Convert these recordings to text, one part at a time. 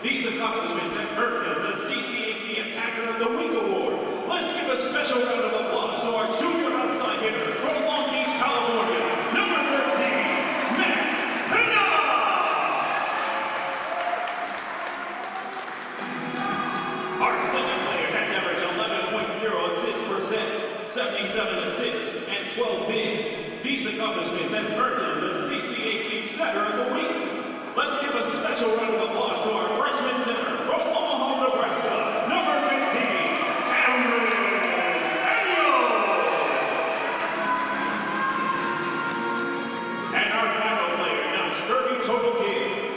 These accomplishments have earned him the CCAC Attacker of the Week Award. Let's give a special round of applause to our junior outside hitter from Long Beach, California, number 13, Matt Pinella. Our second player has averaged 11.0 assists per set, 77 assists, and 12 digs. These accomplishments have earned him the CCAC Setter of the Week. Let's give a special round of applause to our freshman center from Omaha, Nebraska, number 15, Cameron Daniels. And our final player now, Sturdy Total Kids.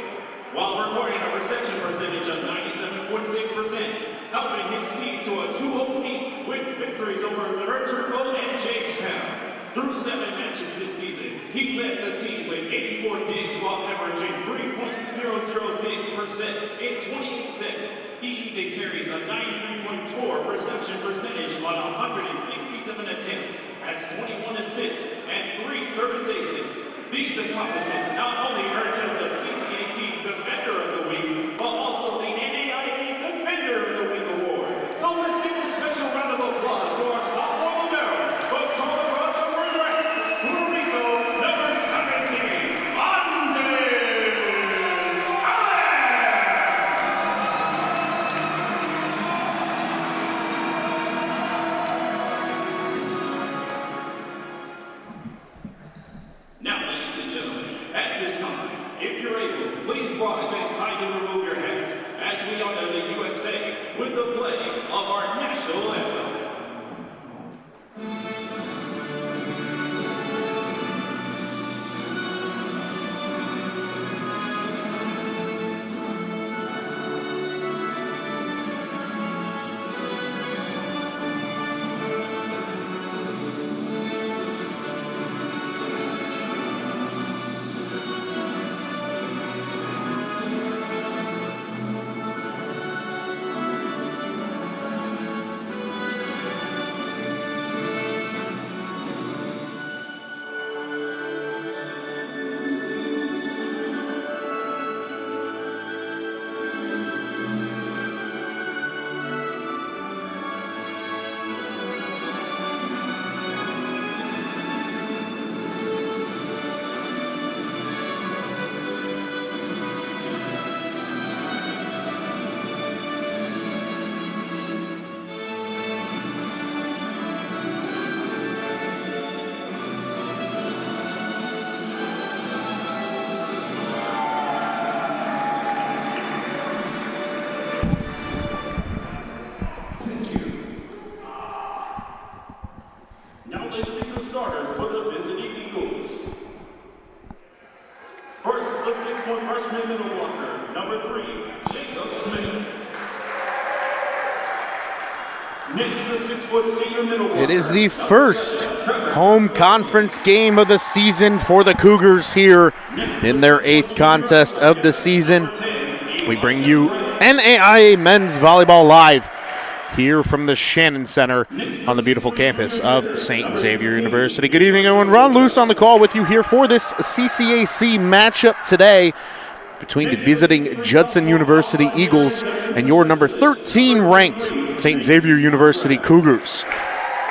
While recording a reception percentage of 97.6%, helping his team to a 2-0 lead with victories over Literatureville and Jamestown. Through 7 matches this season, he led the team with 84 digs while averaging 3.00 digs per set in 28 sets. He even carries a 93.4 reception percentage on 167 attempts, has 21 assists and 3 service aces. These accomplishments not only earned him the CCAC Defender of the Week, but also the NAIA Defender of the Week Award. So let's give a special round of applause to our sophomore libero, with the play of our national anthem. Starters for the visiting Eagles. First, the 6-point freshman middle blocker, number 3, Jacob Smith. Next, the 6-foot senior middle blocker. It is the first home conference game of the season for the Cougars here in their 8th contest of the season. We bring you NAIA Men's Volleyball Live here from the Shannon Center on the beautiful campus of St. Xavier University. Good evening, everyone. Ron Luce on the call with you here for this CCAC matchup today between the visiting Judson University Eagles and your number 13 ranked St. Xavier University Cougars.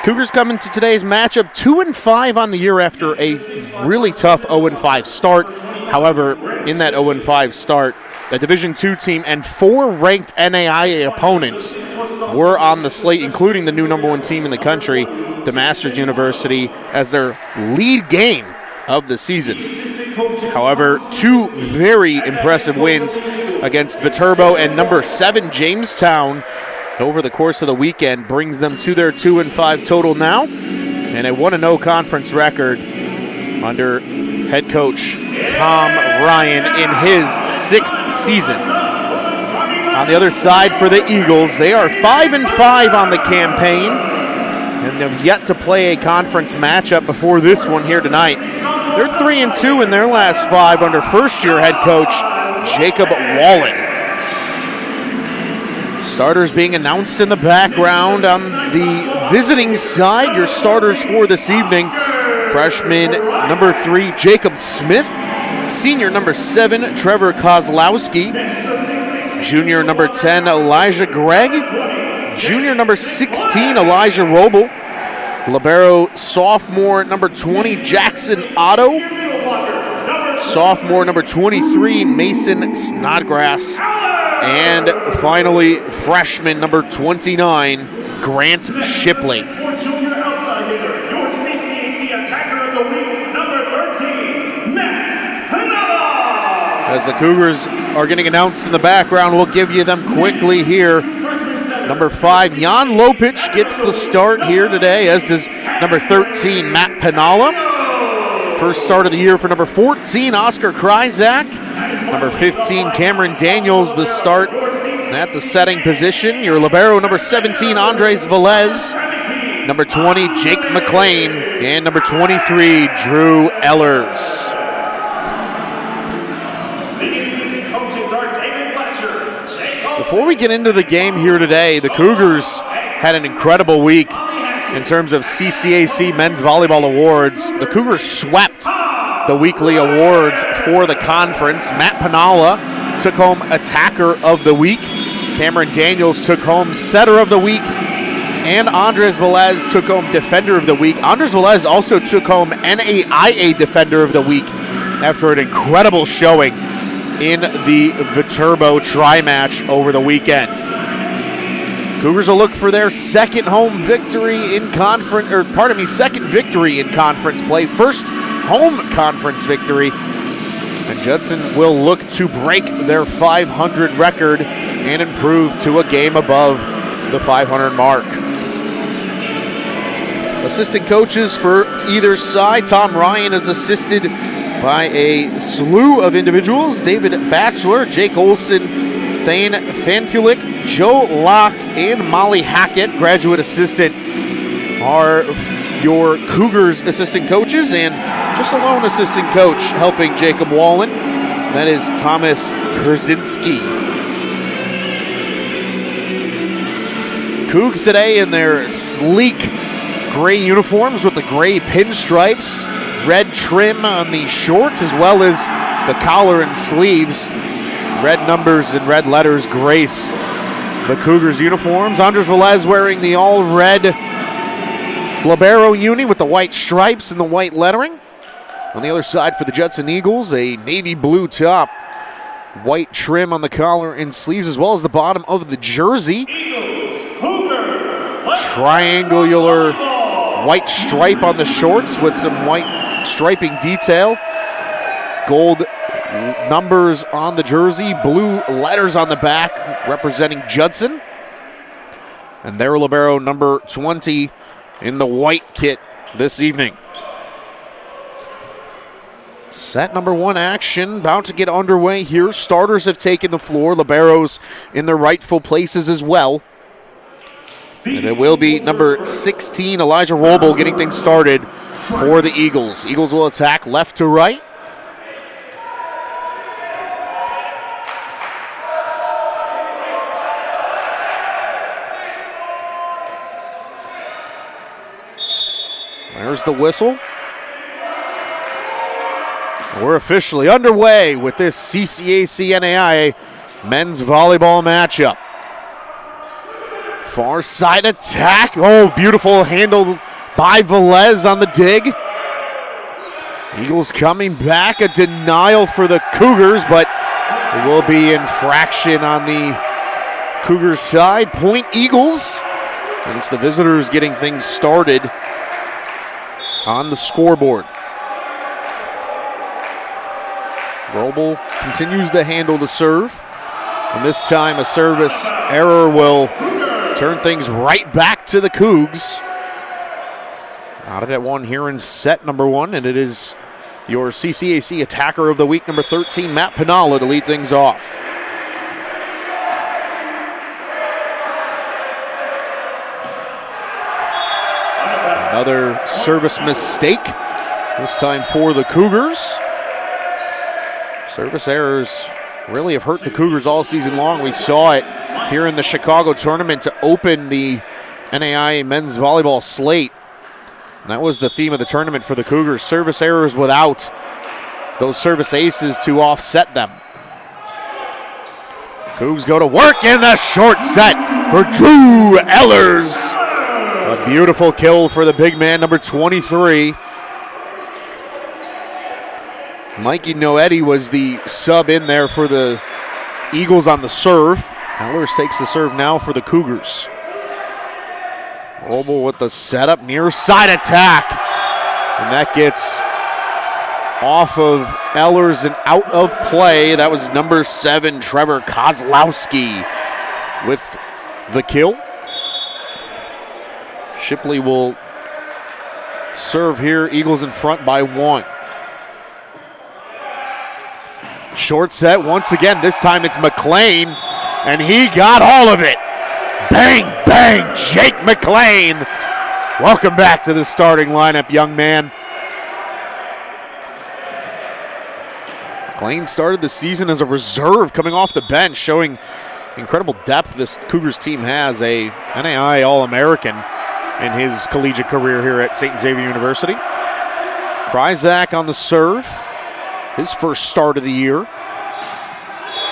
Cougars come into today's matchup 2-5 on the year after a really tough 0-5 start. However, in that 0-5 start, a Division II team and 4 ranked NAIA opponents were on the slate, including the new number 1 team in the country, the Masters University, as their lead game of the season. However, 2 very impressive wins against Viterbo and number 7 Jamestown over the course of the weekend brings them to their 2-5 total now, and a 1-0 conference record under head coach Tom Ryan in his 6th season. On the other side for the Eagles, they are 5-5 on the campaign and have yet to play a conference matchup before this one here tonight. They're 3-2 in their last 5 under first-year head coach Jacob Wallen. Starters being announced in the background on the visiting side. Your starters for this evening: freshman number 3, Jacob Smith; senior number 7, Trevor Kozlowski; Junior number 10, Elijah Gregg. Junior number 16, Elijah Roble. Libero sophomore number 20, Jackson Otto. Sophomore number 23, Mason Snodgrass. And finally, freshman number 29, Grant Shipley. As the Cougars are getting announced in the background, we'll give you them quickly here. Number 5, Jan Lopich gets the start here today, as does number 13, Matt Pinala. First start of the year for number 14, Oscar Kryzak. Number 15, Cameron Daniels, the start at the setting position. Your libero, number 17, Andres Velez. Number 20, Jake McLean. And number 23, Drew Ellers. Before we get into the game here today, the Cougars had an incredible week in terms of CCAC Men's Volleyball Awards. The Cougars swept the weekly awards for the conference. Matt Pinala took home Attacker of the Week. Cameron Daniels took home Setter of the Week. And Andres Velez took home Defender of the Week. Andres Velez also took home NAIA Defender of the Week after an incredible showing in the Viterbo tri-match over the weekend. Cougars will look for their second victory in conference play. First home conference victory. And Judson will look to break their 500 record and improve to a game above the 500 mark. Assistant coaches for either side. Tom Ryan is assisted by a slew of individuals. David Batchelor, Jake Olson, Thane Fanfulik, Joe Locke, and Molly Hackett, graduate assistant, are your Cougars assistant coaches, and just a lone assistant coach helping Jacob Wallen. That is Thomas Kurzinski. Cougs today in their sleek gray uniforms with the gray pinstripes, red trim on the shorts, as well as the collar and sleeves. Red numbers and red letters grace the Cougars uniforms. Andres Velez wearing the all-red libero uni with the white stripes and the white lettering. On the other side for the Judson Eagles, a navy blue top, white trim on the collar and sleeves, as well as the bottom of the jersey. Triangular white stripe on the shorts with some white striping detail. Gold numbers on the jersey, blue letters on the back representing Judson. And their libero number 20 in the white kit this evening. Set number 1 action about to get underway here. Starters have taken the floor. Liberos in their rightful places as well. And it will be number 16, Elijah Roble, getting things started for the Eagles. Eagles will attack left to right. There's the whistle. We're officially underway with this CCAC NAIA men's volleyball matchup. Far side attack. Oh, beautiful handle by Velez on the dig. Eagles coming back. A denial for the Cougars, but it will be infraction on the Cougars side. Point Eagles. And it's the visitors getting things started on the scoreboard. Roble continues to handle the serve. And this time a service error will turn things right back to the Cougs. Out at one here in set number 1, and it is your CCAC Attacker of the Week, number 13, Matt Pinala, to lead things off. Another service mistake, this time for the Cougars. Service errors really have hurt the Cougars all season long. We saw it here in the Chicago tournament to open the NAIA men's volleyball slate. And that was the theme of the tournament for the Cougars. Service errors without those service aces to offset them. Cougs go to work in the short set for Drew Ellers. A beautiful kill for the big man, number 23. Mikey Noetti was the sub in there for the Eagles on the serve. Ellers takes the serve now for the Cougars. Volleyball with the setup, near side attack. And that gets off of Ellers and out of play. That was number 7, Trevor Kozlowski with the kill. Shipley will serve here. Eagles in front by 1. Short set once again. This time it's McLean, and he got all of it. Bang, bang, Jake McLean. Welcome back to the starting lineup, young man. McLean started the season as a reserve coming off the bench, showing incredible depth this Cougars team has. A NAI All-American in his collegiate career here at St. Xavier University. Kryzak on the serve, his first start of the year.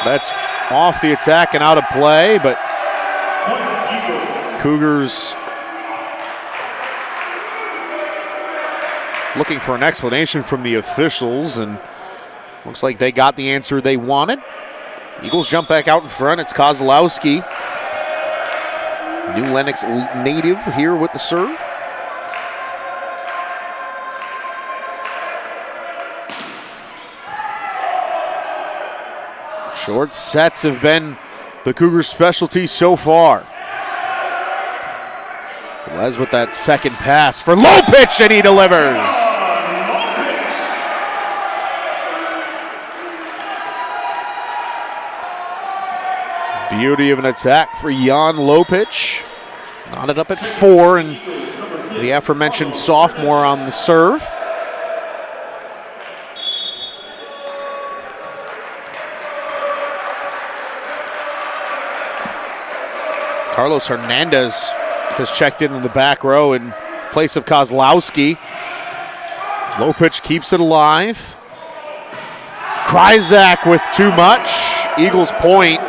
That's off the attack and out of play, but Cougars looking for an explanation from the officials, and looks like they got the answer they wanted. Eagles jump back out in front. It's Kozlowski, New Lenox native, here with the serve. Short sets have been the Cougars' specialty so far. Les with that second pass for low pitch, and he delivers. Beauty of an attack for Jan Lopich. Knotted up at 4, and the aforementioned sophomore on the serve. Carlos Hernandez has checked in the back row in place of Kozlowski. Lopich keeps it alive. Kryzak with too much. Eagles point.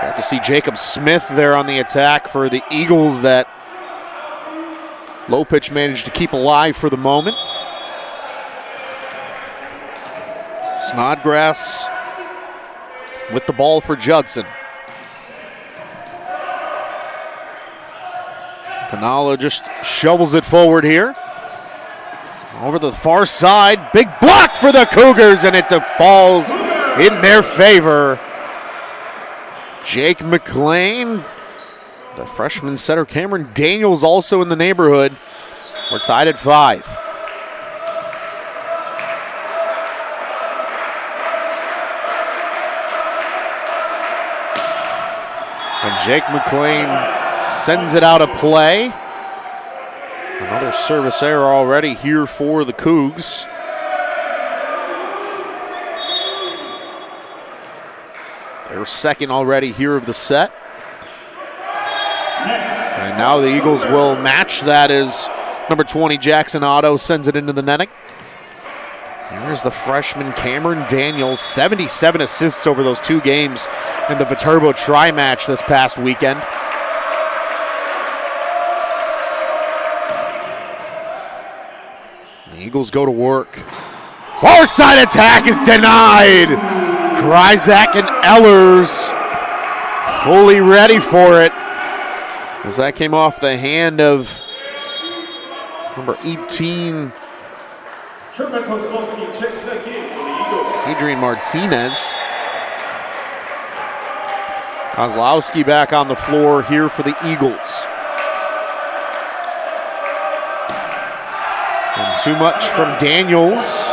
Got to see Jacob Smith there on the attack for the Eagles that Lopich managed to keep alive for the moment. Snodgrass with the ball for Judson. Canala just shovels it forward here. Over the far side, big block for the Cougars, and it falls in their favor. Jake McLean, the freshman setter Cameron Daniels also in the neighborhood. We're tied at 5. And Jake McLean sends it out of play. Another service error already here for the Cougs. Their second already here of the set. And now the Eagles will match that as number 20 Jackson Otto sends it into the netting. Here's the freshman Cameron Daniels, 77 assists over those 2 games in the Viterbo tri-match this past weekend. The Eagles go to work. Far side attack is denied. Kryzak and Ellers fully ready for it, as that came off the hand of number 18, Adrian Martinez. Kozlowski back on the floor here for the Eagles. And too much from Daniels.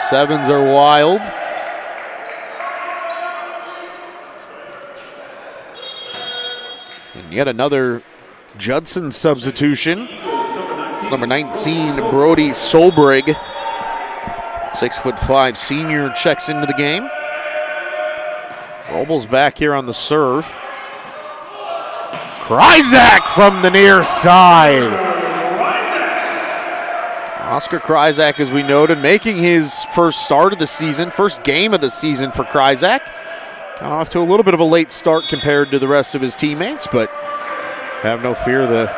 7s are wild. And yet another Judson substitution. Number 19, Brody Solbrig, 6'5" senior, checks into the game. Robles back here on the serve. Kryzak from the near side. Oscar Kryzak, as we noted, making his first start of the season, first game of the season for Kryzak. Got off to a little bit of a late start compared to the rest of his teammates, but have no fear, the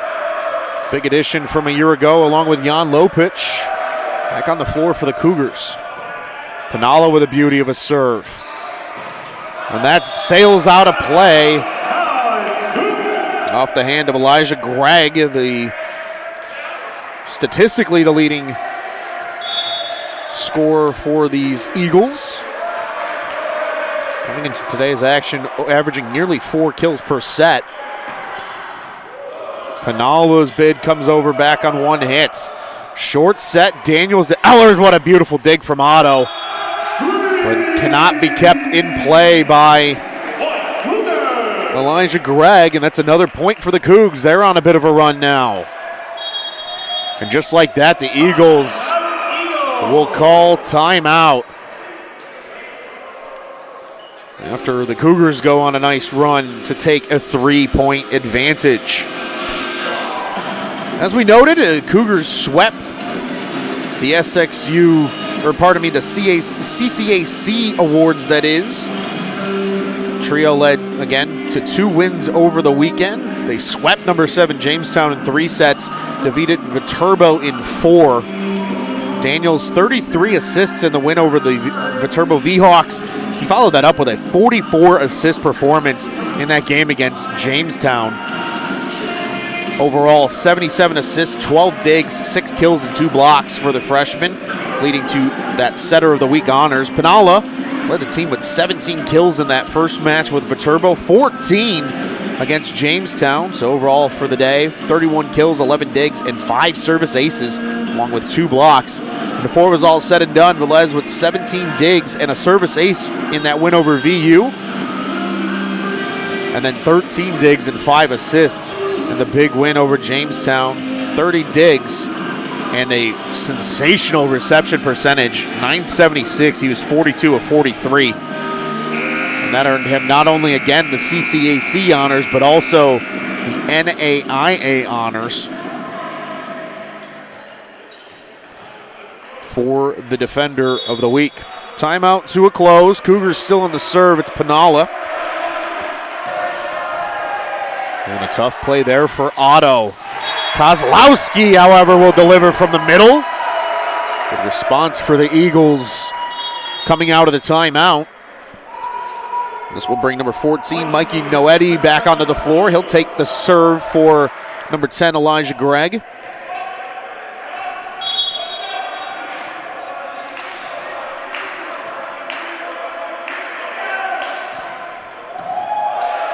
big addition from a year ago, along with Jan Lopich, back on the floor for the Cougars. Pinalla with a beauty of a serve. And that sails out of play off the hand of Elijah Gregg, statistically the leading scorer for these Eagles. Coming into today's action, averaging nearly 4 kills per set. Pinalla's bid comes over back on one hit. Short set, Daniels to Ellers. What a beautiful dig from Otto. But cannot be kept in play by Elijah Gregg, and that's another point for the Cougs. They're on a bit of a run now. And just like that, the Eagles will call timeout after the Cougars go on a nice run to take a 3-point advantage. As we noted, Cougars swept the SXU, or pardon me, the CCAC awards, that is. Trio led again to 2 wins over the weekend. They swept number 7 Jamestown in 3 sets, defeated Viterbo in 4. Daniels 33 assists in the win over the Viterbo V-Hawks. He followed that up with a 44 assist performance in that game against Jamestown. Overall, 77 assists, 12 digs, 6 kills, and 2 blocks for the freshman, leading to that Setter of the Week honors. Pinalla led the team with 17 kills in that first match with Viterbo, 14 against Jamestown. So overall for the day, 31 kills, 11 digs, and 5 service aces, along with 2 blocks. And before it was all said and done, Velez with 17 digs and a service ace in that win over VU. And then 13 digs and 5 assists in the big win over Jamestown. 30 digs and a sensational reception percentage, 976. He was 42 of 43. And that earned him not only, again, the CCAC honors, but also the NAIA honors for the Defender of the Week. Timeout to a close. Cougars still on the serve. It's Pinalla. And a tough play there for Otto. Kozlowski, however, will deliver from the middle. Good response for the Eagles coming out of the timeout. This will bring number 14, Mikey Noetti, back onto the floor. He'll take the serve for number 10, Elijah Gregg.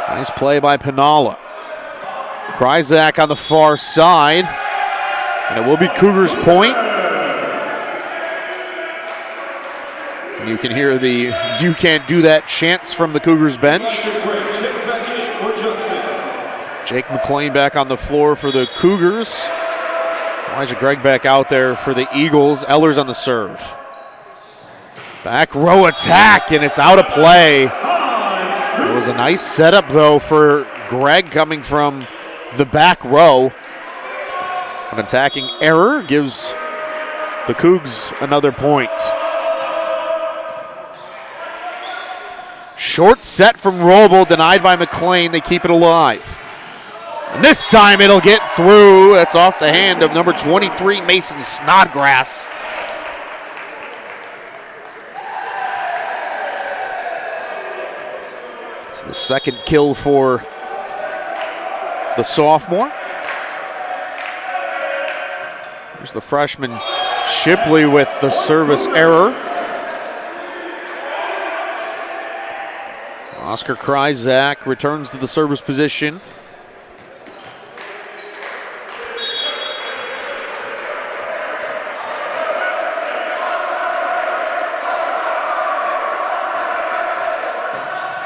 Nice play by Pinalla. Kryzak on the far side. And it will be Cougars' point. And you can hear the "you can't do that" chants from the Cougars bench. Jake McLean back on the floor for the Cougars. Elijah Gregg back out there for the Eagles. Ellers on the serve. Back row attack, and it's out of play. It was a nice setup, though, for Gregg coming from the back row. An attacking error gives the Cougs another point. Short set from Roble, denied by McLean. They keep it alive. And this time it'll get through. That's off the hand of number 23, Mason Snodgrass. It's the second kill for the sophomore. There's the freshman Shipley with the service error. Oscar Kryzak returns to the service position.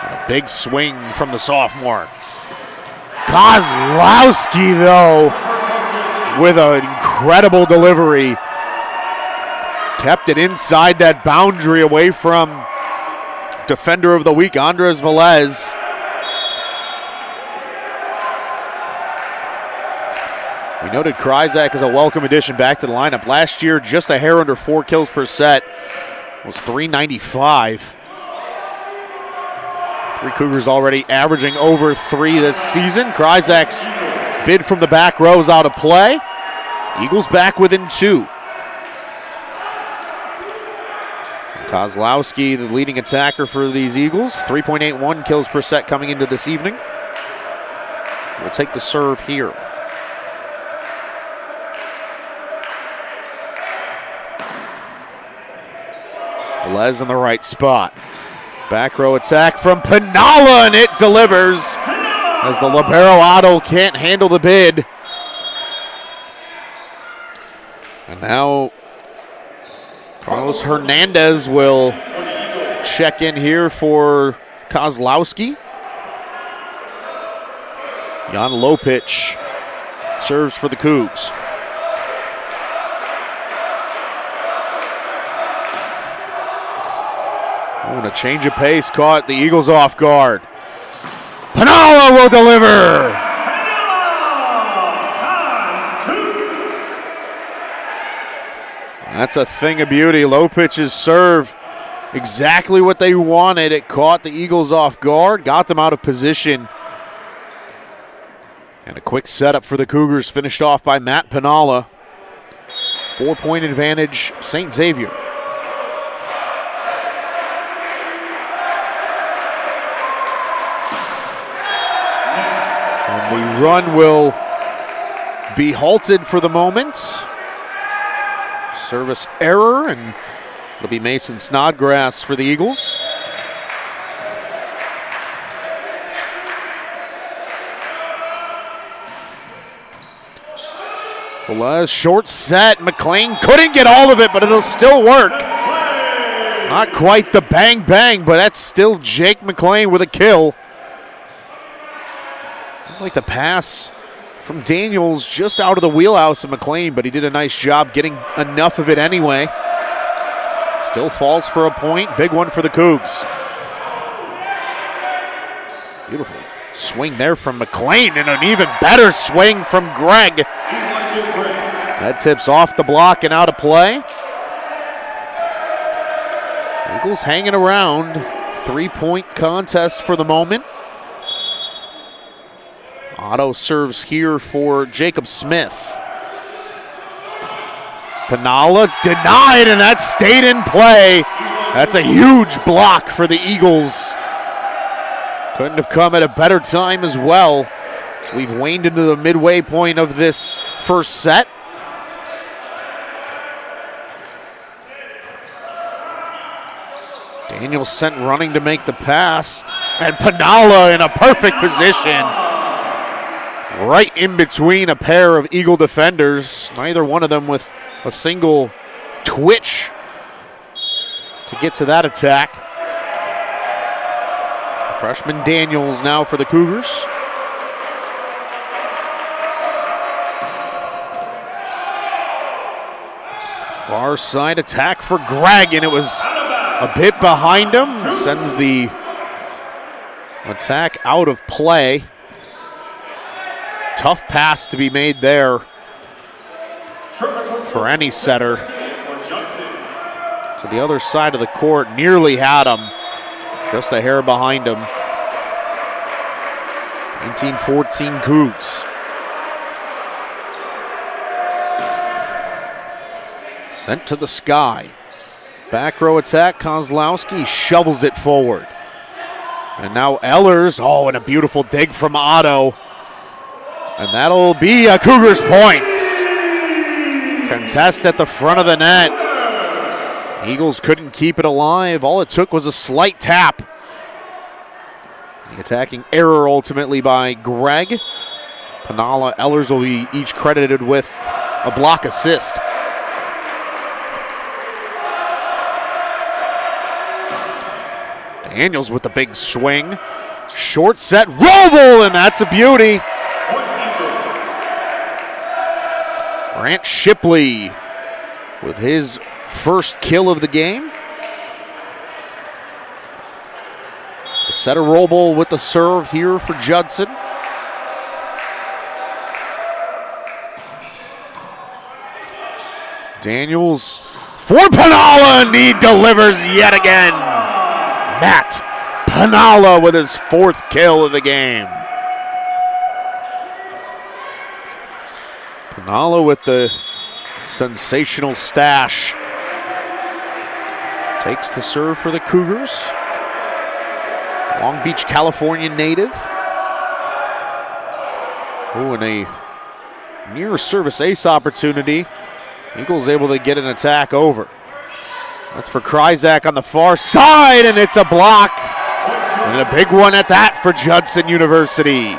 A big swing from the sophomore. Kozlowski, though, with an incredible delivery. Kept it inside that boundary, away from Defender of the Week, Andres Velez. We noted Kryzak as a welcome addition back to the lineup. Last year, just a hair under 4 kills per set. Was .395. 3 Cougars already averaging over 3 this season. Kryzak's bid from the back row is out of play. Eagles back within 2. Kozlowski, the leading attacker for these Eagles. 3.81 kills per set coming into this evening. We'll take the serve here. Velez in the right spot. Back row attack from Pinalla, and it delivers as the libero Otto can't handle the bid. And now Carlos Hernandez will check in here for Kozlowski. Jan Lopich serves for the Cougs. Oh, and a change of pace caught the Eagles off guard. Pinalla will deliver. That's a thing of beauty. Lopich's serve, exactly what they wanted. It caught the Eagles off guard, got them out of position. And a quick setup for the Cougars, finished off by Matt Pinalla. 4-point advantage, St. Xavier. The run will be halted for the moment. Service error, and it'll be Mason Snodgrass for the Eagles. Velez, short set. McLean couldn't get all of it, but it'll still work. Not quite the bang bang, but that's still Jake McLean with a kill. Like the pass from Daniels just out of the wheelhouse of McLean, but he did a nice job getting enough of it anyway. Still falls for a point. Big one for the Cougs. Beautiful swing there from McLean, and an even better swing from Greg. That tips off the block and out of play. Eagles hanging around. 3-point contest for the moment. Otto serves here for Jacob Smith. Pinalla denied, and that stayed in play. That's a huge block for the Eagles. Couldn't have come at a better time as well. So we've waned into the midway point of this first set. Daniels sent running to make the pass, and Pinalla in a perfect position. Right in between a pair of Eagle defenders, neither one of them with a single twitch to get to that attack. Freshman Daniels now for the Cougars. Far side attack for Greg, and it was a bit behind him. Sends the attack out of play. Tough pass to be made there for any setter. To the other side of the court, nearly had him. Just a hair behind him. 19-14 Cougs. Sent to the sky. Back row attack, Kozlowski shovels it forward. And now Ehlers, and a beautiful dig from Otto. And that'll be a Cougars points. Contest at the front of the net. Eagles couldn't keep it alive. All it took was a slight tap. The attacking error ultimately by Greg. Pinalla, Ehlers will be each credited with a block assist. Daniels with the big swing. Short set, Roble, and that's a beauty. Grant Shipley with his first kill of the game. The setter Roble with the serve here for Judson. Daniels for Penala, and he delivers yet again. Matt Penala with his 4th kill of the game. Penala with the sensational stash. Takes the serve for the Cougars. Long Beach, California native. Oh, and a near service ace opportunity. Eagles able to get an attack over. That's for Kryzak on the far side, and it's a block. And a big one at that for Judson University.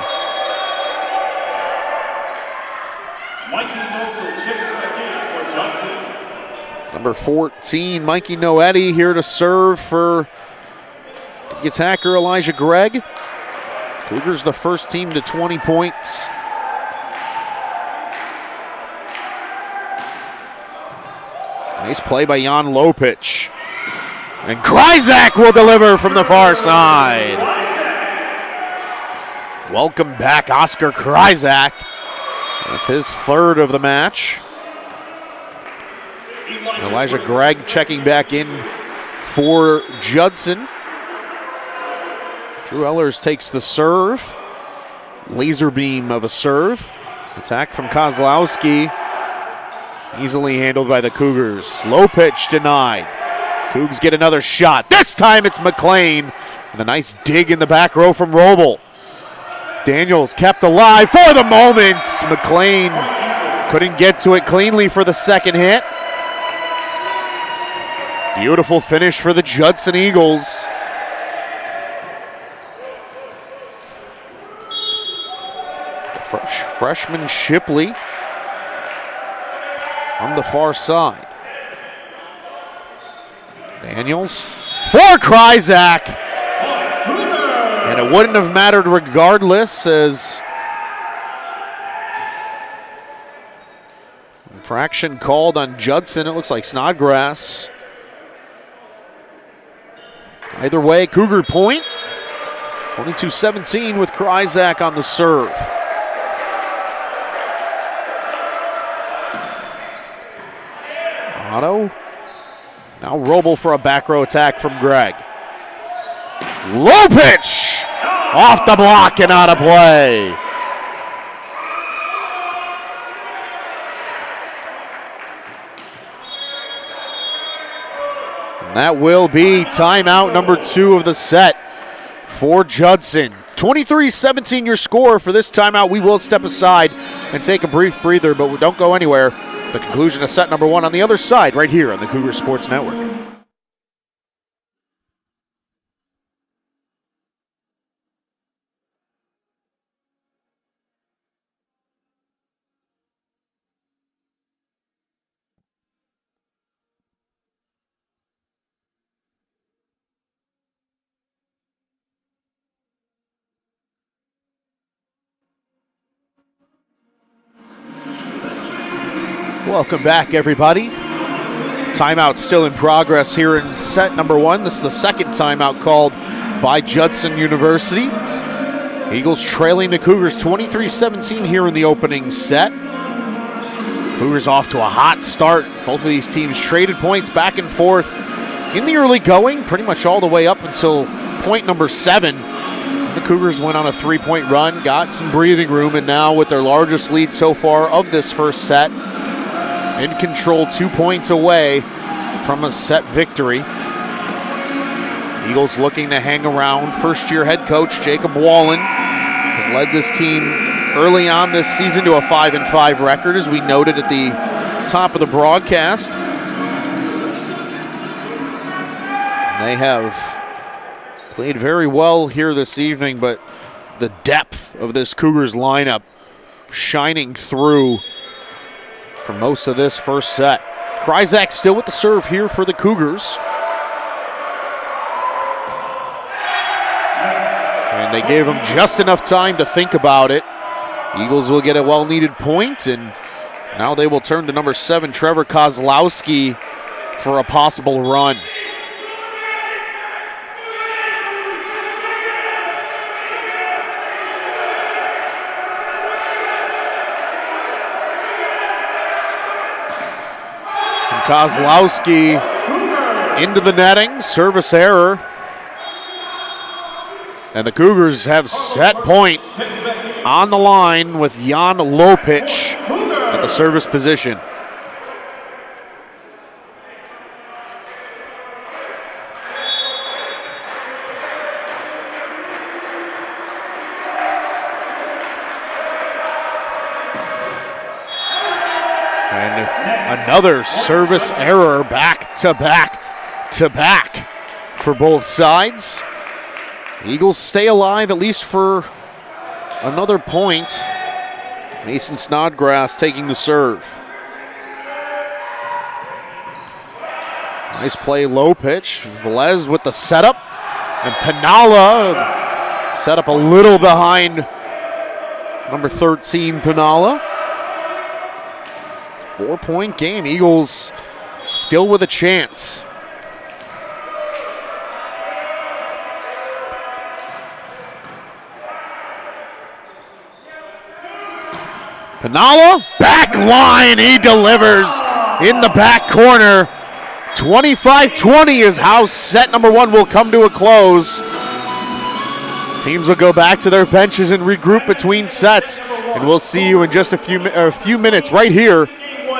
Number 14, Mikey Noetti here to serve for the attacker Elijah Gregg. Cougars the first team to 20 points. Nice play by Jan Lopich. And Kryzak will deliver from the far side. Welcome back, Oscar Kryzak. That's his 3rd of the match. Elijah Gregg checking back in for Judson. Drew Ellers takes the serve. Laser beam of a serve. Attack from Kozlowski. Easily handled by the Cougars. Low pitch denied. Cougs get another shot. This time it's McLean. And a nice dig in the back row from Roble. Daniels kept alive for the moment. McLean couldn't get to it cleanly for the 2nd hit. Beautiful finish for the Judson Eagles. Freshman Shipley from the far side. Daniels for Kryzak. And it wouldn't have mattered regardless, as infraction called on Judson. It looks like Snodgrass. Either way, Cougar point. 22-17 with Kryzak on the serve. Otto. Now Roble for a back row attack from Gregg. Low pitch! Off the block and out of play. And that will be timeout number 2 of the set for Judson. 23-17 your score for this timeout. We will step aside and take a brief breather, but don't go anywhere. The conclusion of set number 1 on the other side right here on the Cougar Sports Network. Welcome back, everybody. Timeout still in progress here in set number 1. This is the 2nd timeout called by Judson University. Eagles trailing the Cougars 23-17 here in the opening set. Cougars off to a hot start. Both of these teams traded points back and forth in the early going, pretty much all the way up until point number 7. The Cougars went on a 3-point run, got some breathing room, and now with their largest lead so far of this first set, in control, 2 points away from a set victory. Eagles looking to hang around. First-year head coach Jacob Wallen has led this team early on this season to a 5-5 record, as we noted at the top of the broadcast. They have played very well here this evening, but the depth of this Cougars lineup shining through for most of this first set. Kryzak still with the serve here for the Cougars. And they gave him just enough time to think about it. Eagles will get a well-needed point, and now they will turn to number 7, Trevor Kozlowski, for a possible run. Kozlowski into the netting, service error. And the Cougars have set point on the line with Jan Lopic at the service position. And another service error back to back for both sides. Eagles stay alive at least for another point. Mason Snodgrass taking the serve. Nice play, low pitch. Velez with the setup. And Pinalla set up a little behind number 13, Pinalla. 4-point game. Eagles still with a chance. Pinalla, back line, he delivers in the back corner. 25-20 is how set number one will come to a close. Teams will go back to their benches and regroup between sets. And we'll see you in just a few minutes right here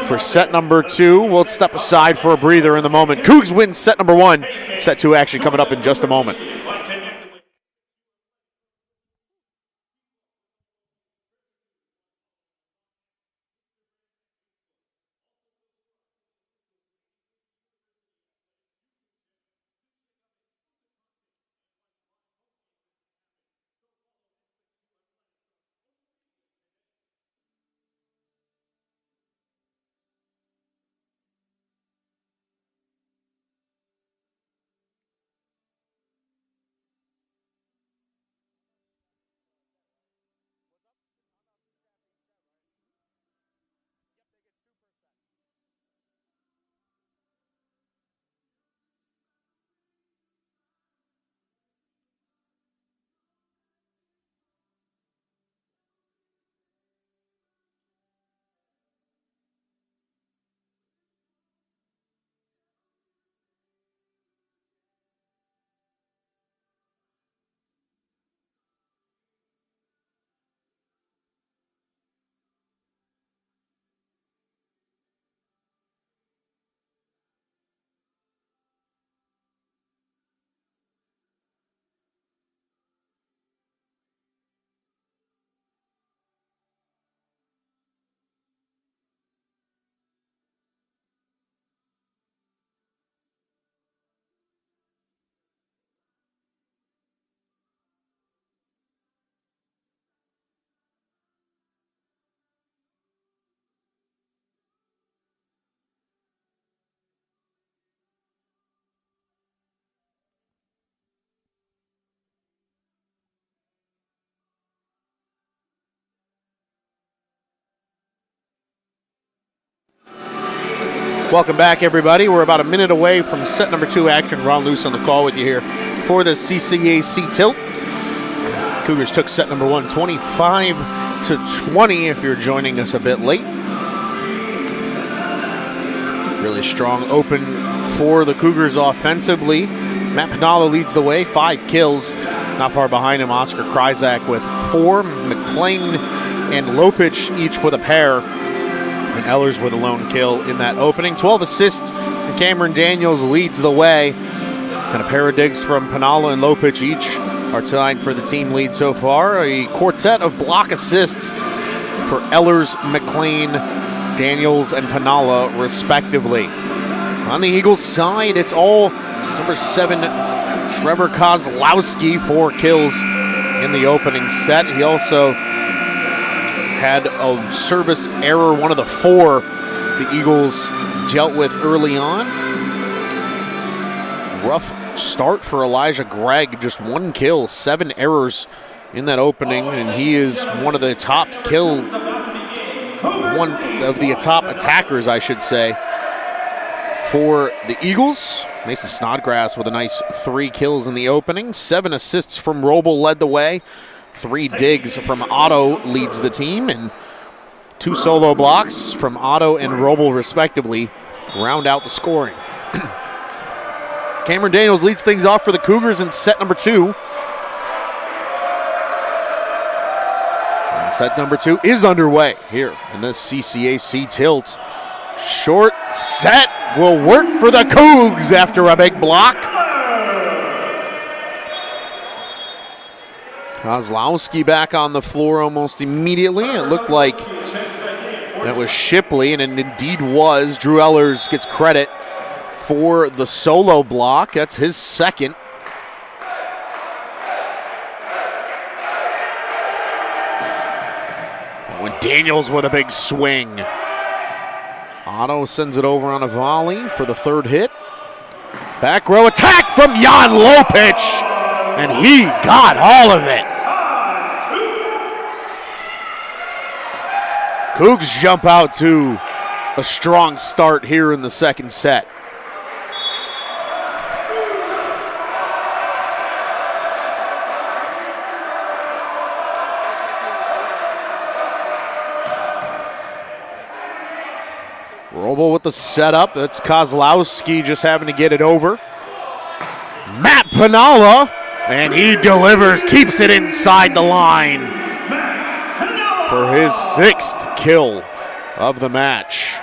for set number two. We'll step aside for a breather in the moment. Cougs win set number one. Set two action coming up in just a moment. Welcome back, everybody. We're about a minute away from set number two action. Ron Luce on the call with you here for the CCAC tilt. Cougars took set number one, 25-20 if you're joining us a bit late. Really strong open for the Cougars offensively. Matt Pinalla leads the way, 5 kills. Not far behind him, Oscar Kryzak with 4. McLean and Lopic each with a pair. And Ellers with a lone kill in that opening. 12 assists, and Cameron Daniels leads the way. And a pair of digs from Pinalla and Lopic each are tied for the team lead so far. A quartet of block assists for Ellers, McLean, Daniels, and Pinalla, respectively. On the Eagles side, it's all number 7, Trevor Kozlowski, 4 kills in the opening set. He also had a service error, one of the 4 the Eagles dealt with early on. Rough start for Elijah Gregg, just 1 kill, 7 errors in that opening, and he is one of the top attackers, I should say, for the Eagles. Mason Snodgrass with a nice 3 kills in the opening. 7 assists from Roble led the way. 3 digs from Otto leads the team, and 2 solo blocks from Otto and Roble, respectively, round out the scoring. Cameron Daniels leads things off for the Cougars in set number 2. And set number 2 is underway here in this CCAC tilt. Short set will work for the Cougs after a big block. Kozlowski back on the floor almost immediately. It looked like that was Shipley, and it indeed was. Drew Ellers gets credit for the solo block. That's his second. When Daniels with a big swing. Otto sends it over on a volley for the third hit. Back row attack from Jan Lopich, and he got all of it. Cougs jump out to a strong start here in the second set. Roble with the setup. That's Kozlowski just having to get it over. Matt Pinalla, and he delivers, keeps it inside the line for his 6th kill of the match.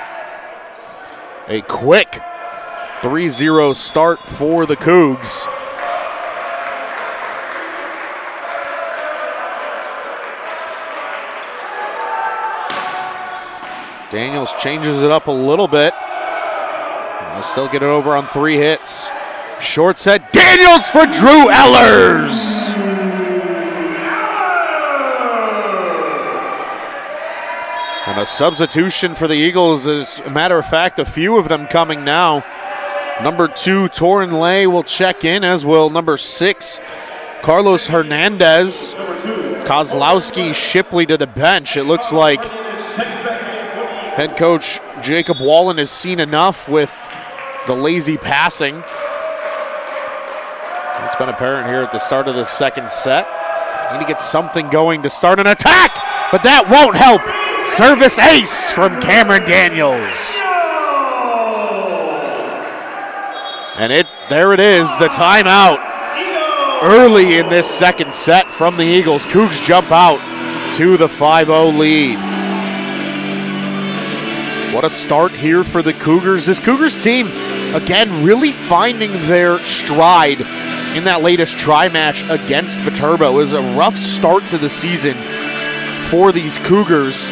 A quick 3-0 start for the Cougs. Daniels changes it up a little bit. They'll still get it over on 3 hits. Short set, Daniels for Drew Ellers. And a substitution for the Eagles. As a matter of fact, a few of them coming now. Number 2, Torin Lay will check in, as will number 6, Carlos Hernandez. Kozlowski, Shipley to the bench. It looks like head coach Jacob Wallen has seen enough with the lazy passing. It's been apparent here at the start of the second set. Need to get something going to start an attack, but that won't help. Service ace from Cameron Daniels. And there it is, the timeout early in this second set from the Eagles. Cougs jump out to the 5-0 lead. What a start here for the Cougars. This Cougars team, again, really finding their stride in that latest tri-match against Viterbo. It was a rough start to the season for these Cougars,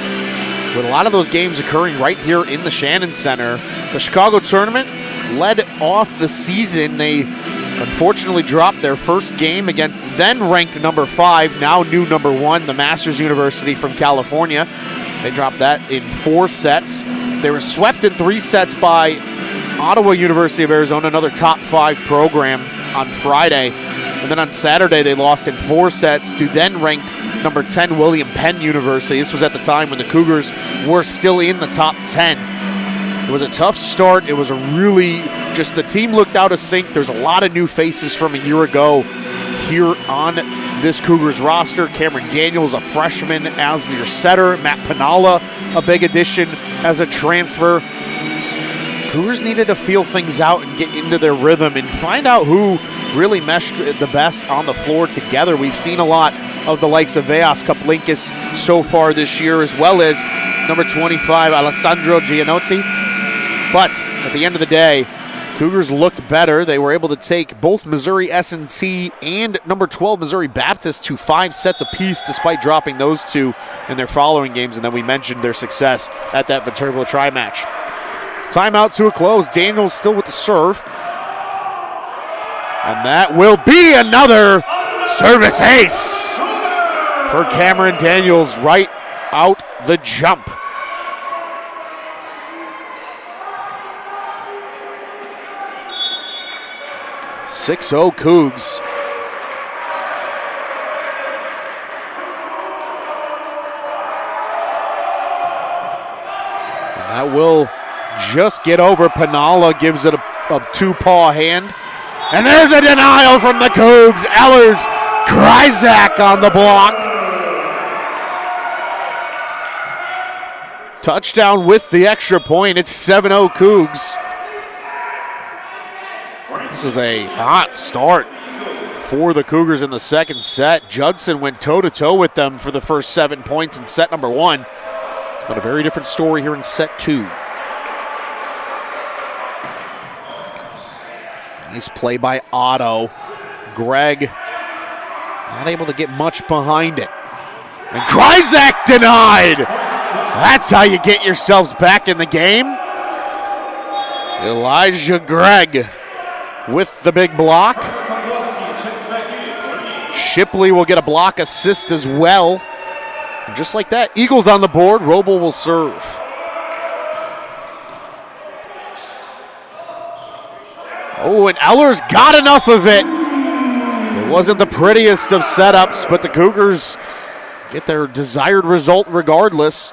with a lot of those games occurring right here in the Shannon Center. The Chicago tournament led off the season. They unfortunately dropped their first game against then-ranked number 5, now new number 1, the Masters University from California. They dropped that in 4 sets. They were swept in 3 sets by Ottawa University of Arizona, another top 5 program, on Friday. And then on Saturday, they lost in 4 sets to then-ranked number 10 William Penn University. This was at the time when the Cougars were still in the top 10. It was a tough start. It was a really, just the team looked out of sync. There's a lot of new faces from a year ago here on this Cougars roster. Cameron Daniels, a freshman, as their setter. Matt Pinalla, a big addition as a transfer. Cougars needed to feel things out and get into their rhythm and find out who really meshed the best on the floor together. We've seen a lot of the likes of Veas Kaplinkis so far this year, as well as number 25, Alessandro Gianotti. But at the end of the day, Cougars looked better. They were able to take both Missouri S&T and number 12 Missouri Baptist to 5 sets apiece, despite dropping those 2 in their following games. And then we mentioned their success at that Viterbo tri-match. Timeout to a close. Daniels still with the serve. And that will be another service ace for Cameron Daniels right out the jump. .6-0 Cougs. And that will just get over. Pinalla gives it a 2-paw hand. And there's a denial from the Cougs. Ellers, Kryzak on the block. Touchdown with the extra point. It's 7-0 Cougs. This is a hot start for the Cougars in the second set. Judson went toe-to-toe with them for the first 7 points in set number 1. But a very different story here in set 2. Nice play by Otto. Greg not able to get much behind it. And Kryzak denied. That's how you get yourselves back in the game. Elijah Gregg with the big block. Shipley will get a block assist as well. And just like that, Eagles on the board. Roble will serve. Oh, and Ellers got enough of it. It wasn't the prettiest of setups, but the Cougars get their desired result regardless.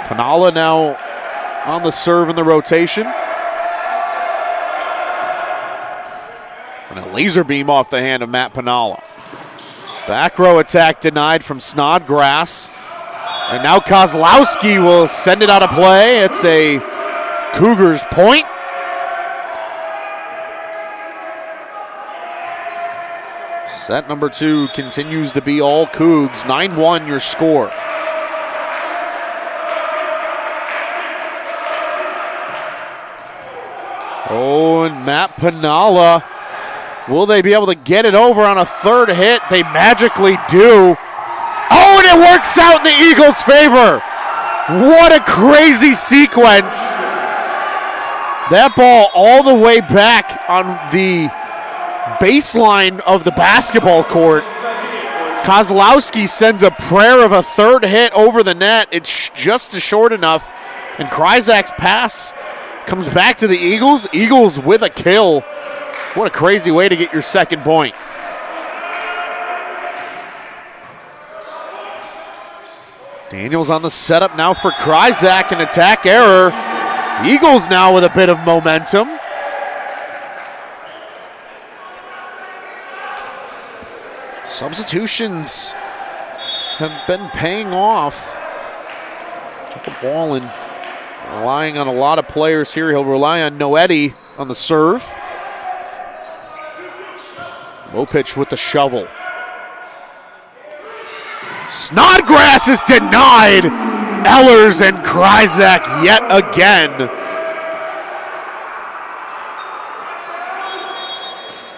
Panala now on the serve in the rotation. And a laser beam off the hand of Matt Panala. Back row attack denied from Snodgrass. And now Kozlowski will send it out of play. It's a Cougars point. Set number 2 continues to be all Cougs. 9-1 your score. Oh, and Matt Panala. Will they be able to get it over on a third hit? They magically do. Oh, and it works out in the Eagles' favor. What a crazy sequence. That ball all the way back on the baseline of the basketball court. Kozlowski sends a prayer of a third hit over the net. It's just short enough. And Kryzak's pass comes back to the Eagles. Eagles with a kill. What a crazy way to get your second point. Daniels on the setup now for Kryzak, an attack error. Eagles now with a bit of momentum. Substitutions have been paying off. Took the ball and relying on a lot of players here. He'll rely on Noetti on the serve. Low pitch with the shovel. Snodgrass is denied. Ellers and Kryzak yet again.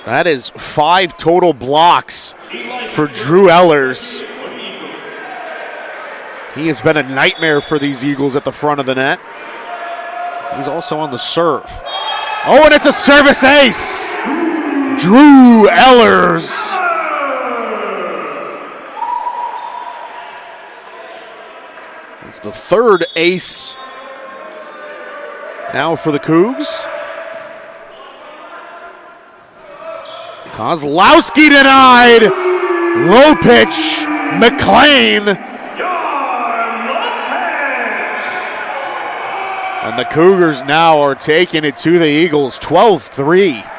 That is 5 total blocks for Drew Ellers. He has been a nightmare for these Eagles at the front of the net. He's also on the serve. Oh, and it's a service ace. Drew Ellers. It's the third ace now for the Cougs. Kozlowski denied. Low pitch. McLean. And the Cougars now are taking it to the Eagles. 12-3.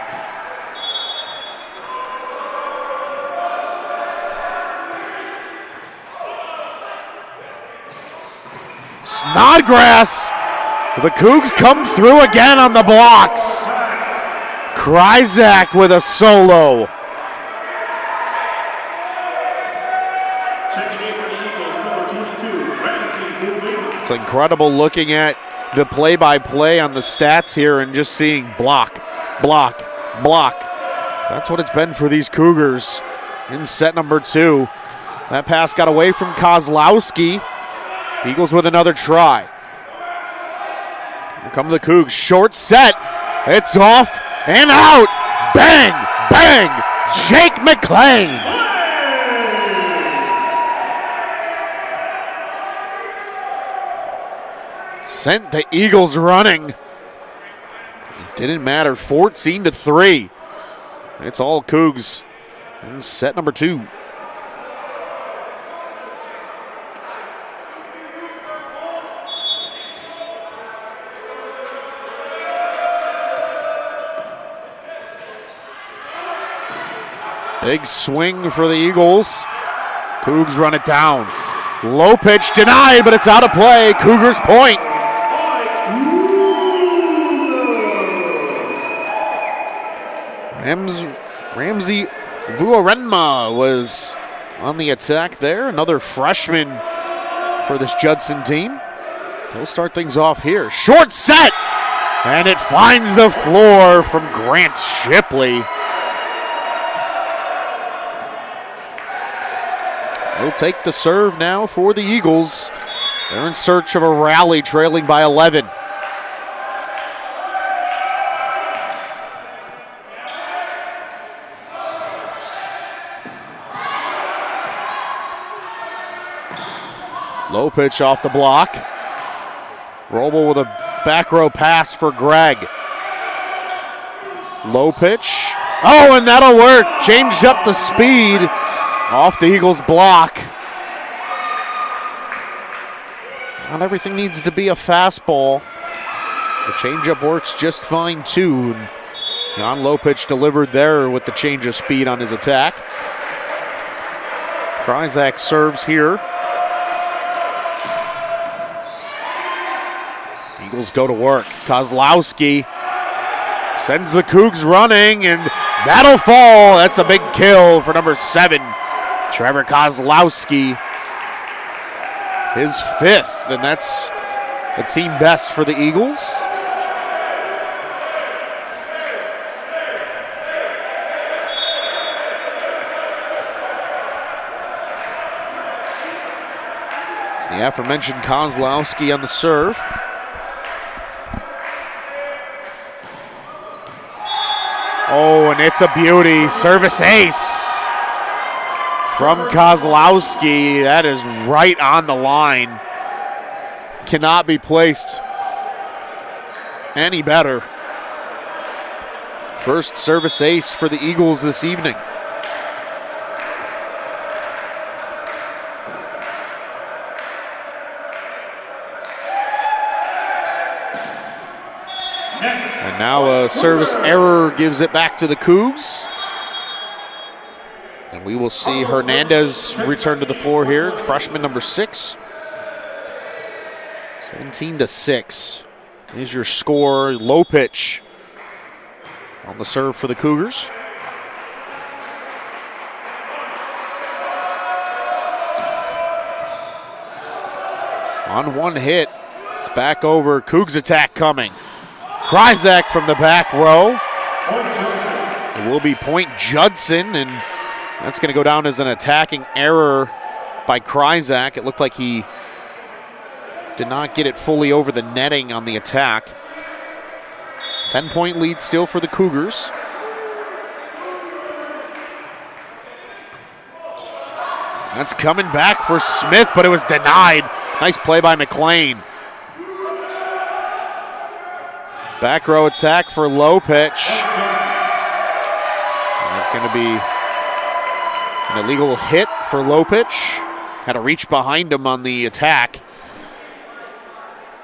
Snodgrass. The Cougs come through again on the blocks. Kryzak with a solo. It's incredible looking at the play-by-play on the stats here and just seeing block, block, block. That's what it's been for these Cougars in set number 2. That pass got away from Kozlowski. Eagles with another try. Here come the Cougs. Short set. It's off and out. Bang, bang. Jake McLean. Sent the Eagles running. It didn't matter. 14-3. It's all Cougs in set number 2. Big swing for the Eagles. Cougs run it down. Low pitch denied, but it's out of play. Cougars point. Ramsey Vuorenma was on the attack there. Another freshman for this Judson team. He'll start things off here. Short set! And it finds the floor from Grant Shipley. He'll take the serve now for the Eagles. They're in search of a rally, trailing by 11. Low pitch off the block. Roble with a back row pass for Gregg. Low pitch. Oh, and that'll work. Changed up the speed off the Eagles block. Not everything needs to be a fastball. The changeup works just fine too. Jan Lopich delivered there with the change of speed on his attack. Kryzak serves here. Eagles go to work. Kozlowski sends the Cougs running, and that'll fall. That's a big kill for number 7, Trevor Kozlowski. His 5th, and that's a team best for the Eagles. It's the aforementioned Kozlowski on the serve. Oh, and it's a beauty. Service ace from Kozlowski. That is right on the line. Cannot be placed any better. First service ace for the Eagles this evening. And now a service error gives it back to the Cougs. And we will see Hernandez return to the floor here, freshman number 6. 17-6 is your score. Low pitch on the serve for the Cougars. On one hit, it's back over. Cougs attack coming. Kryzak from the back row. It will be point Judson, and that's going to go down as an attacking error by Kryzak. It looked like he did not get it fully over the netting on the attack. 10-point lead still for the Cougars. That's coming back for Smith, but it was denied. Nice play by McLean. Back row attack for low pitch. It's going to be an illegal hit for low pitch. Had to reach behind him on the attack.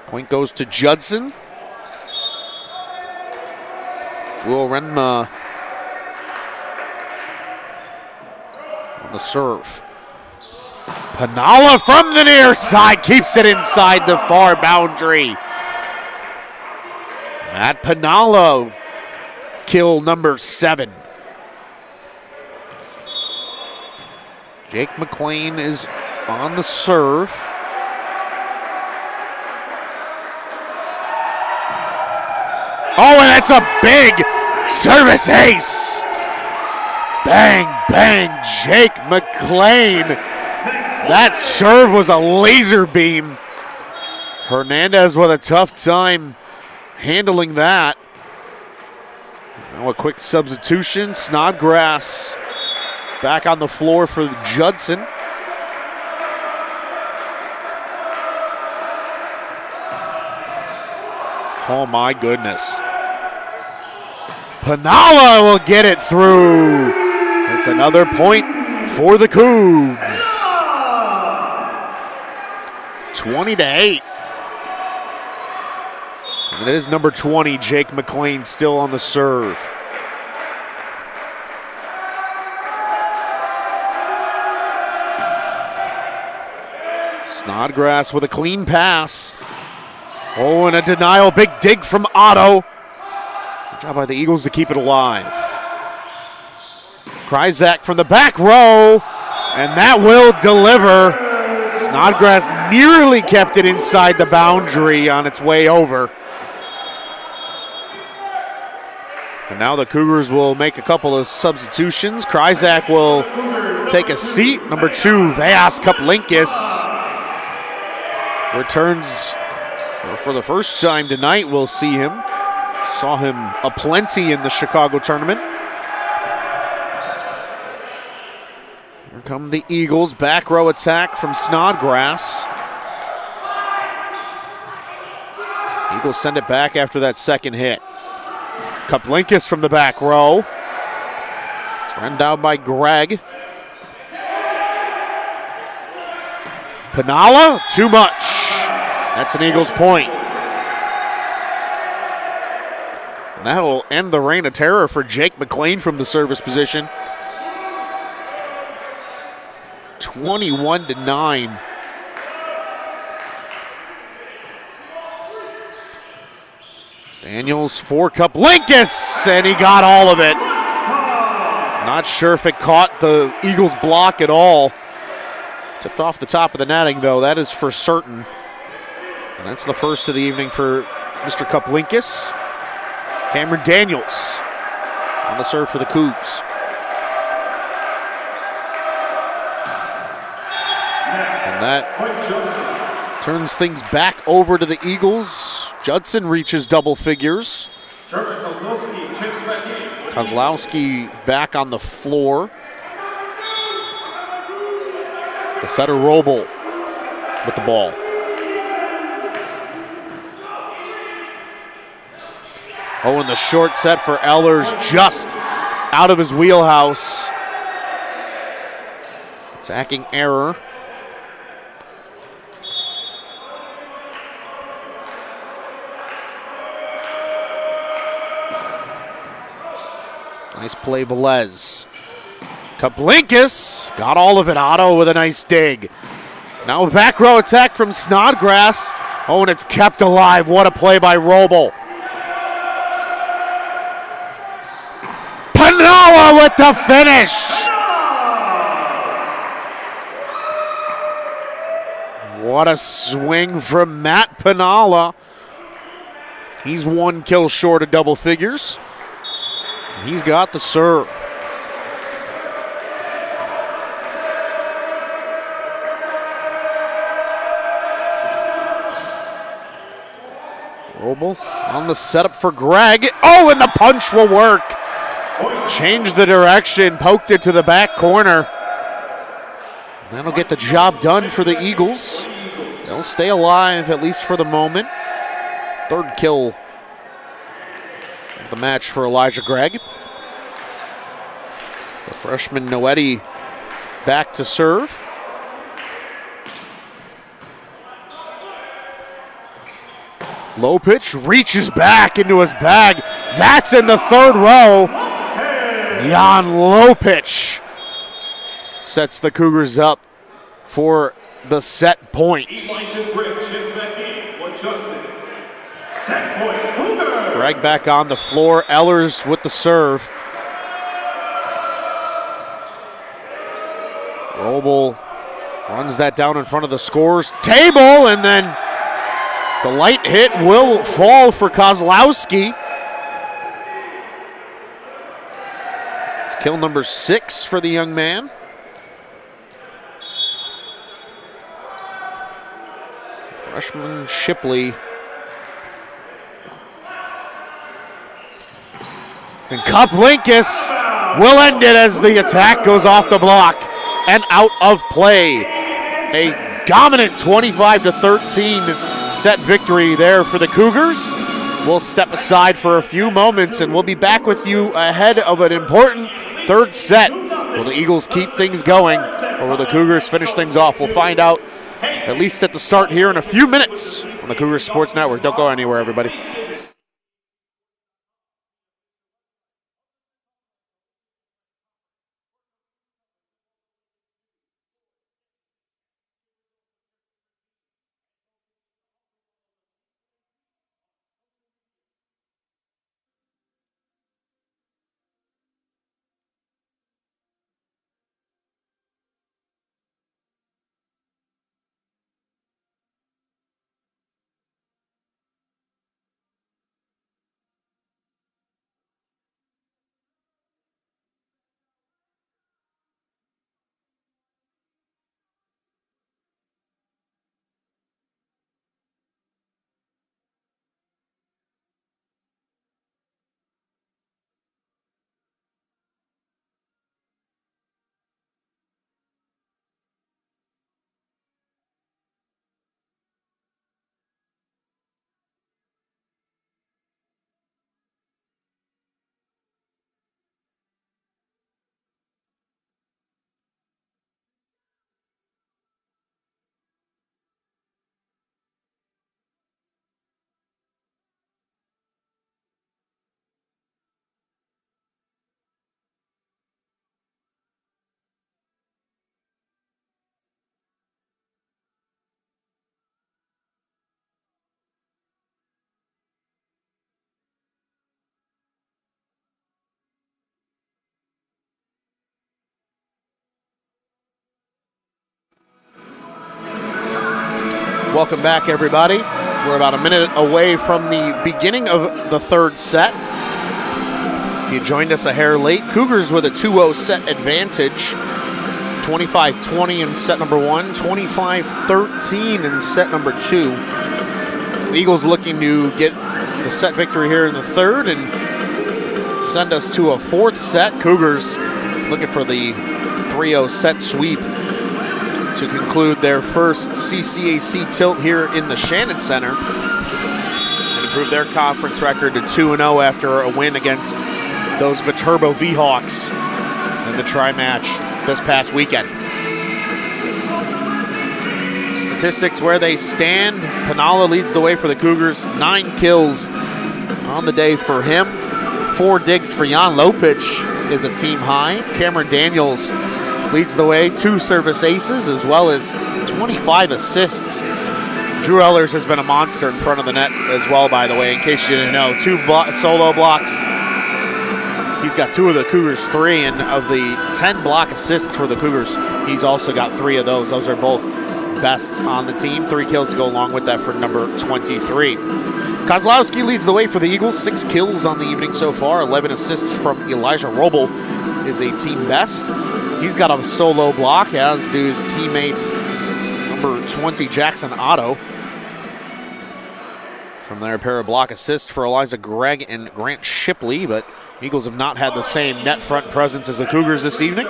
Point goes to Judson. Renma on the serve. Panala from the near side keeps it inside the far boundary. Matt Panala, kill number 7. Jake McLean is on the serve. Oh, and that's a big service ace. Bang, bang, Jake McLean. That serve was a laser beam. Hernandez with a tough time handling that. Now a quick substitution. Snodgrass back on the floor for Judson. Oh my goodness. Panala will get it through. It's another point for the Cougs. 20-8. And it is number 20, Jake McLean, still on the serve. Snodgrass with a clean pass. Oh, and a denial. Big dig from Otto. Good job by the Eagles to keep it alive. Kryzak from the back row, and that will deliver. Snodgrass nearly kept it inside the boundary on its way over. And now the Cougars will make a couple of substitutions. Kryzak will take a seat. Number 2, Veas Kaplinkas returns for the first time tonight. We'll see him. Saw him aplenty in the Chicago tournament. Here come the Eagles. Back row attack from Snodgrass. Eagles send it back after that second hit. Kaplinkas from the back row. It's run down by Greg. Pinala, too much. That's an Eagles point. And that'll end the reign of terror for Jake McLean from the service position. 21-9. Daniels for Kaplinkas, and he got all of it. Not sure if it caught the Eagles block at all. Tipped off the top of the netting, though, that is for certain. And that's the first of the evening for Mr. Kaplinkas. Cameron Daniels on the serve for the Cougs. And that turns things back over to the Eagles. Judson reaches double figures. Kozlowski back on the floor. The setter Roble with the ball. Oh, and the short set for Ehlers just out of his wheelhouse. Attacking error. Nice play, Velez. Kaplinkas got all of it. Otto with a nice dig. Now a back row attack from Snodgrass. Oh, and it's kept alive. What a play by Roble. Pinala with the finish. What a swing from Matt Pinala. He's one kill short of double figures. He's got the serve. Roble on the setup for Greg. Oh, and the punch will work. Changed the direction, poked it to the back corner. That'll get the job done for the Eagles. They'll stay alive, at least for the moment. Third kill of the match for Elijah Gregg. The freshman Noetti back to serve. Low pitch, reaches back into his bag. That's in the third row. Jan Lopich sets the Cougars up for the set point. Greg back on the floor. Ehlers with the serve. Roble runs that down in front of the scores table, and then the light hit will fall for Kozlowski. It's kill number 6 for the young man. Freshman Shipley. And Kaplinkas will end it as the attack goes off the block and out of play. A dominant 25-13 set victory there for the Cougars. We'll step aside for a few moments and we'll be back with you ahead of an important third set. Will the Eagles keep things going or will the Cougars finish things off? We'll find out at least at the start here in a few minutes on the Cougars Sports Network. Don't go anywhere, everybody. Welcome back, everybody. We're about a minute away from the beginning of the third set. You joined us a hair late. Cougars with a 2-0 set advantage. 25-20 in set number 1, 25-13 in set number 2. The Eagles looking to get the set victory here in the third and send us to a fourth set. Cougars looking for the 3-0 set sweep to conclude their first CCAC tilt here in the Shannon Center and improve their conference record to 2-0 after a win against those Viterbo V-Hawks in the tri-match this past weekend. Statistics where they stand. Pinalla leads the way for the Cougars. 9 kills on the day for him. 4 digs for Jan Lopich is a team high. Cameron Daniels leads the way. 2 service aces as well as 25 assists. Drew Ehlers has been a monster in front of the net as well, by the way, in case you didn't know. 2 solo blocks. He's got 2 of the Cougars' 3, and of the 10 block assists for the Cougars, he's also got 3 of those. Those are both bests on the team. 3 kills to go along with that for number 23. Kozlowski leads the way for the Eagles. 6 kills on the evening so far. 11 assists from Elijah Roble is a team best. He's got a solo block, as do his teammates, number 20, Jackson Otto. From there, a pair of block assists for Eliza Gregg and Grant Shipley, but Eagles have not had the same net front presence as the Cougars this evening.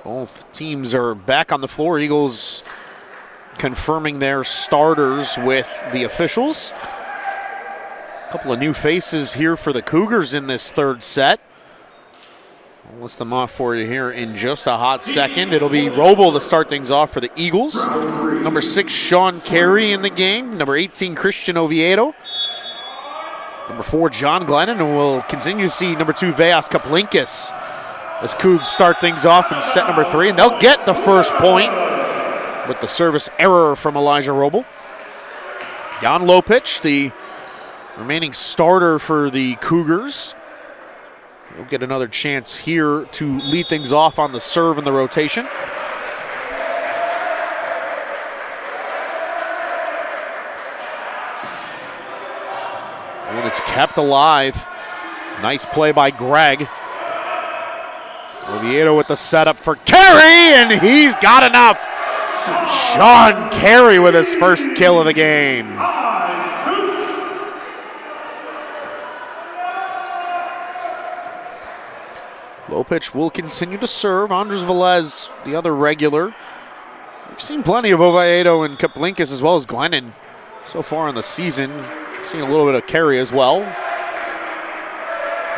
Both teams are back on the floor. Eagles confirming their starters with the officials. A couple of new faces here for the Cougars in this third set. I'll list them off for you here in just a hot second. It'll be Roble to start things off for the Eagles. Number 6, Sean Carey in the game. Number 18, Christian Oviedo. Number 4, John Glennon. And we'll continue to see number 2, Veas Kaplinkis, as Cougs start things off in set number 3. And they'll get the first point with the service error from Elijah Roble. Jan Lopich, the remaining starter for the Cougars. He'll get another chance here to lead things off on the serve and the rotation. And it's kept alive. Nice play by Gregg. Oviedo with the setup for Carey, and he's got enough. Sean Carey with his first kill of the game. Lopich will continue to serve. Andres Velez, the other regular. We've seen plenty of Oviedo and Kaplinkis as well as Glennon so far in the season. We've seen a little bit of Carey as well.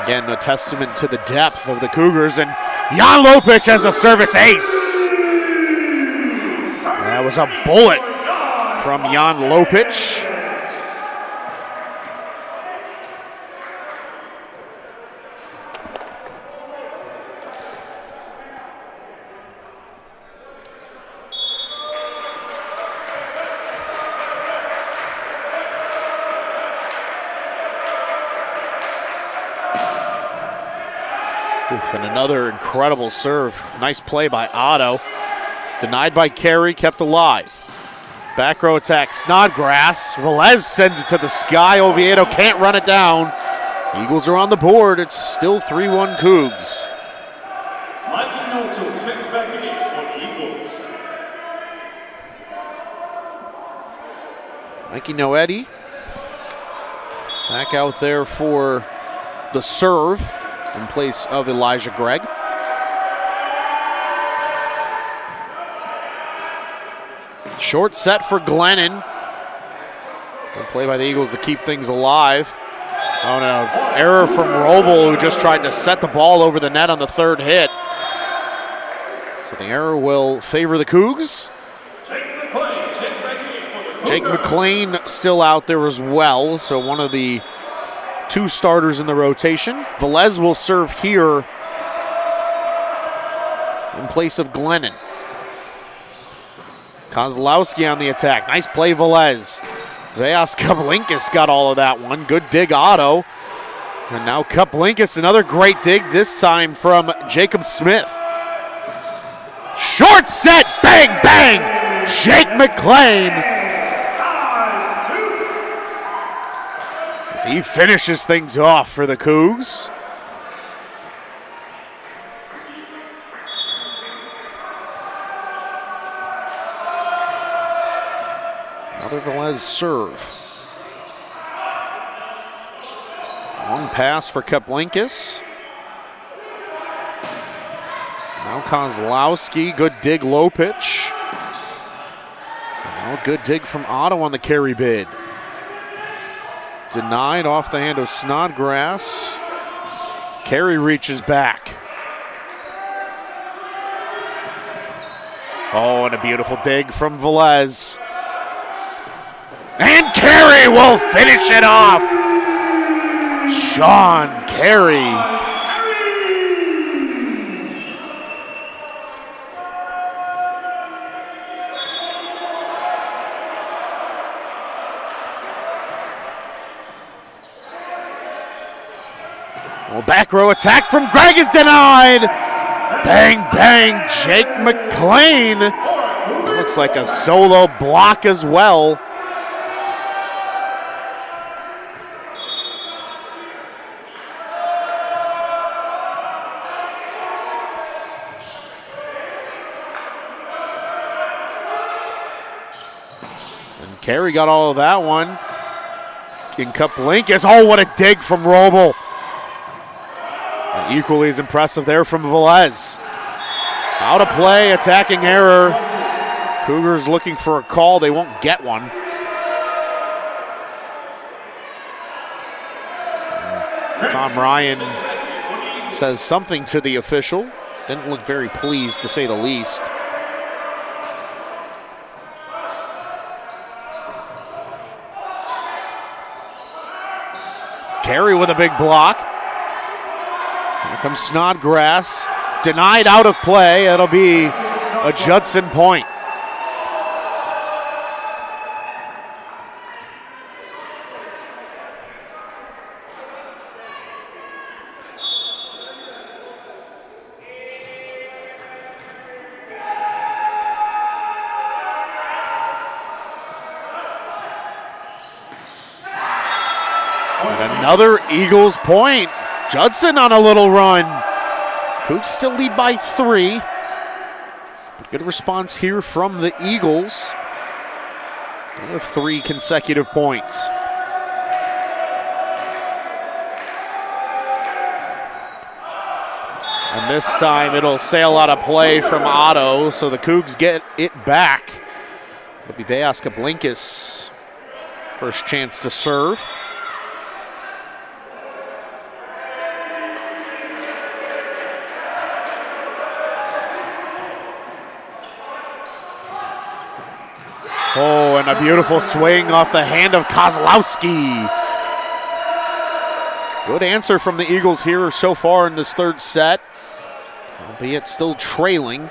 Again, a testament to the depth of the Cougars. And Jan Lopich has a service ace. That was a bullet from Jan Lopich. And another incredible serve. Nice play by Otto. Denied by Carey, kept alive. Back row attack, Snodgrass. Velez sends it to the sky. Oviedo can't run it down. Eagles are on the board. It's still 3-1 Cougs. Mikey Noto checks back in for the Eagles. Mikey Noetti back out there for the serve in place of Elijah Gregg. Short set for Glennon. Good play by the Eagles to keep things alive. Oh no, error from Roble, who just tried to set the ball over the net on the third hit. So the error will favor the Cougs. Jake McLean still out there as well, so one of the 2 starters in the rotation. Velez will serve here in place of Glennon. Kozlowski on the attack. Nice play, Velez. Veas Kaplinkis got all of that one. Good dig, Otto. And now Kaplinkis, another great dig, this time from Jacob Smith. Short set, bang, bang. Jake McLean. As he finishes things off for the Cougs. Another Velez serve. Long pass for Kaplinkis. Now Kozlowski, good dig, low pitch. Now good dig from Otto on the carry bid. Denied off the hand of Snodgrass. Carey reaches back. Oh, and a beautiful dig from Velez. And Carey will finish it off. Sean Carey. Well, back row attack from Greg is denied. Bang, bang, Jake McLean. Looks like a solo block as well. And Carey got all of that one. In Kaplinkis. Oh, what a dig from Roble. And equally as impressive there from Velez. Out of play, attacking error. Cougars looking for a call. They won't get one. Tom Ryan says something to the official. Didn't look very pleased, to say the least. Carey with a big block. Here comes Snodgrass. Denied, out of play. It'll be a Judson point. And another Eagles point. Judson on a little run. Cougs still lead by 3. But good response here from the Eagles. They have 3 consecutive points. And this time it'll sail out of play from Otto, so the Cougs get it back. It'll be Deas Kaplinkis. First chance to serve. Oh, and a beautiful swing off the hand of Kozlowski. Good answer from the Eagles here so far in this third set, albeit still trailing.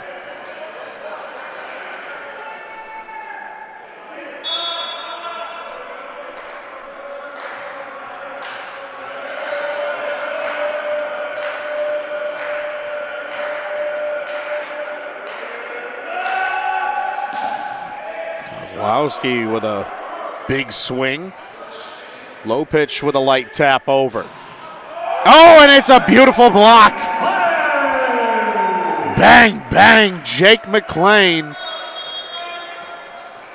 Kozlowski with a big swing. Low pitch with a light tap over. Oh, and it's a beautiful block. Bang, bang, Jake McLean.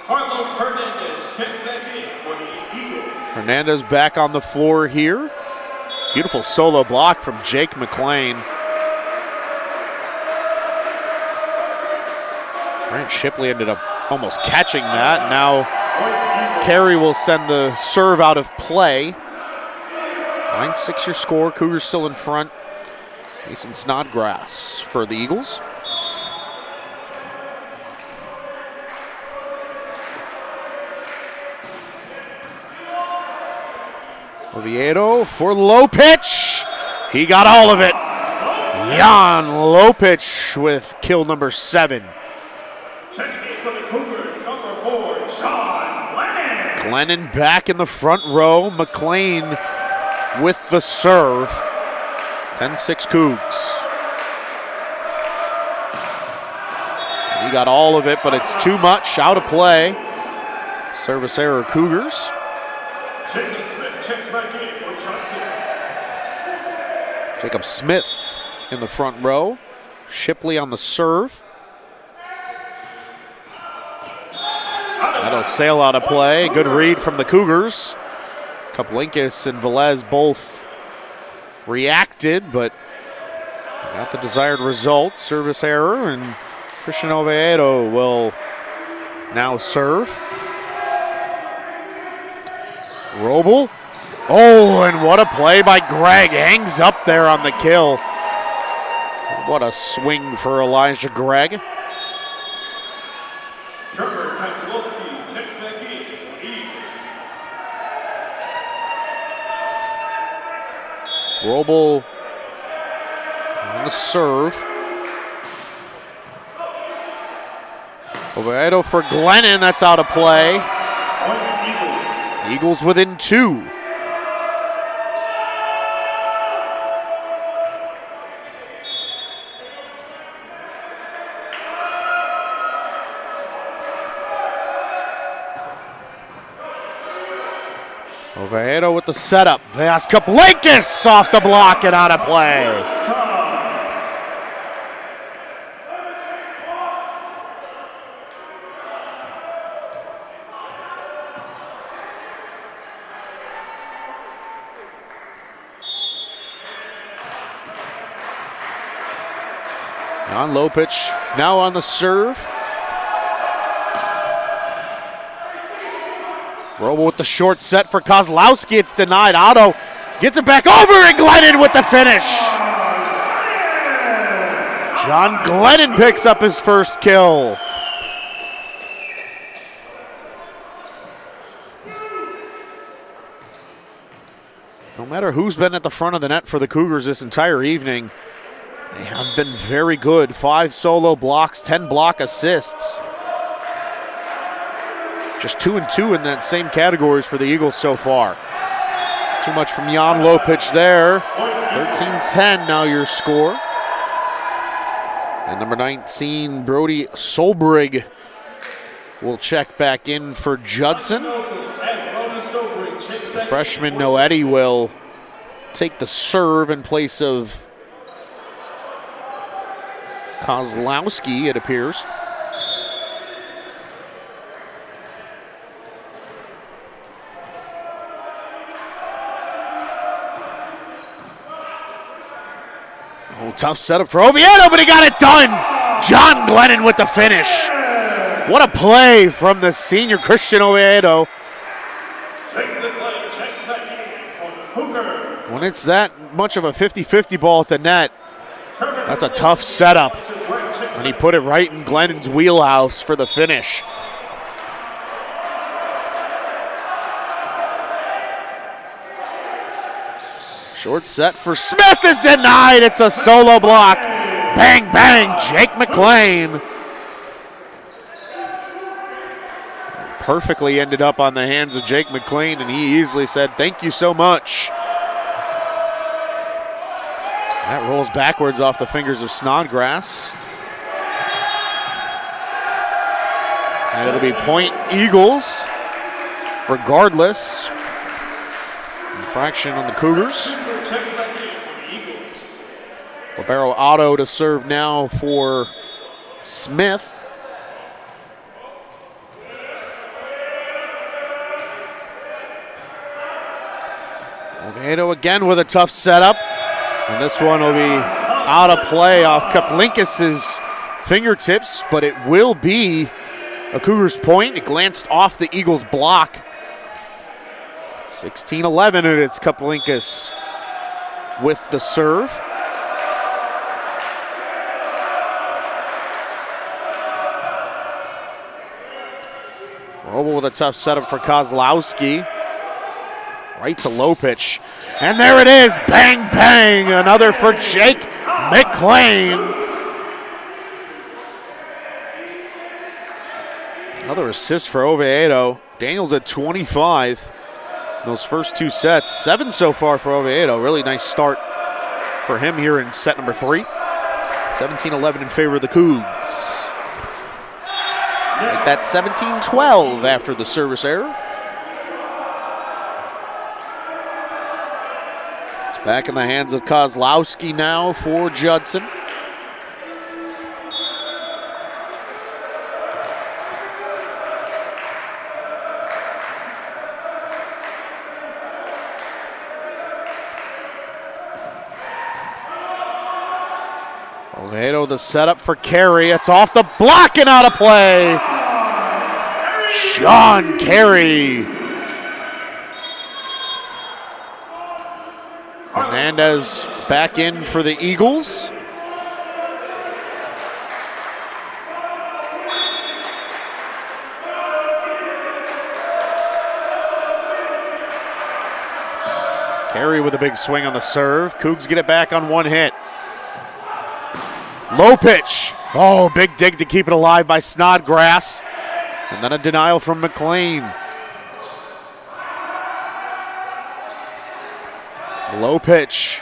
Carlos Hernandez checks back in for the Eagles. Hernandez back on the floor here. Beautiful solo block from Jake McLean. Grant Shipley ended up almost catching that. Now Carey will send the serve out of play. 9-6 your score. Cougars still in front. Mason Snodgrass for the Eagles. Oviedo for low pitch. He got all of it. Jan Lopich with kill number 7. Glennon back in the front row. McLean with the serve. 10-6 Cougs. He got all of it, but it's too much. Out of play. Service error, Cougars. Jacob Smith in the front row. Shipley on the serve. That'll sail out of play. Good read from the Cougars. Kaplinkas and Velez both reacted, but got the desired result. Service error, and Christian Oviedo will now serve. Roble. Oh, and what a play by Gregg. Hangs up there on the kill. What a swing for Elijah Gregg. Roble on the serve. Oviedo for Glennon. That's out of play. Eagles within 2. Oviedo with the setup. Vas Kaplinkas off the block and out of play. On low pitch, now on the serve. Roble with the short set for Kozlowski. It's denied. Otto gets it back over, and Glennon with the finish. John Glennon picks up his first kill. No matter who's been at the front of the net for the Cougars this entire evening, they have been very good. 5 solo blocks, 10 block assists. Just 2 and 2 in that same categories for the Eagles so far. Too much from Jan Lopich there. 13-10 now your score. And number 19, Brody Solbrig, will check back in for Judson. The freshman Noetti will take the serve in place of Kozlowski, it appears. Oh, tough setup for Oviedo, but he got it done. John Glennon with the finish. What a play from the senior Christian Oviedo. When it's that much of a 50-50 ball at the net, that's a tough setup. And he put it right in Glennon's wheelhouse for the finish. Short set for Smith is denied. It's a solo block. Bang, bang, Jake McLean. Perfectly ended up on the hands of Jake McLean, and he easily said, thank you so much. That rolls backwards off the fingers of Snodgrass. And it'll be point Eagles, regardless. Infraction on the Cougars. Libero Otto to serve now for Smith. Oviedo again with a tough setup. And this one will be out of play off Kaplinkas' fingertips, but it will be a Cougars point. It glanced off the Eagles' block. 16-11, and it's Kaplinkas with the serve. Roble with a tough setup for Kozlowski. Right to low pitch. And there it is. Bang, bang. Another for Jake McLean. Another assist for Oviedo. Daniels at 25. Those first 2 sets. 7 so far for Oviedo. Really nice start for him here in set number 3. 17-11 in favor of the Cougs. Make that 17-12 after the service error. It's back in the hands of Kozlowski now for Judson. Oviedo, the setup for Carey. It's off the block and out of play. Sean Carey. Hernandez back in for the Eagles. Carey with a big swing on the serve. Cougs get it back on one hit. Low pitch. Oh, big dig to keep it alive by Snodgrass. And then a denial from McLean. Low pitch.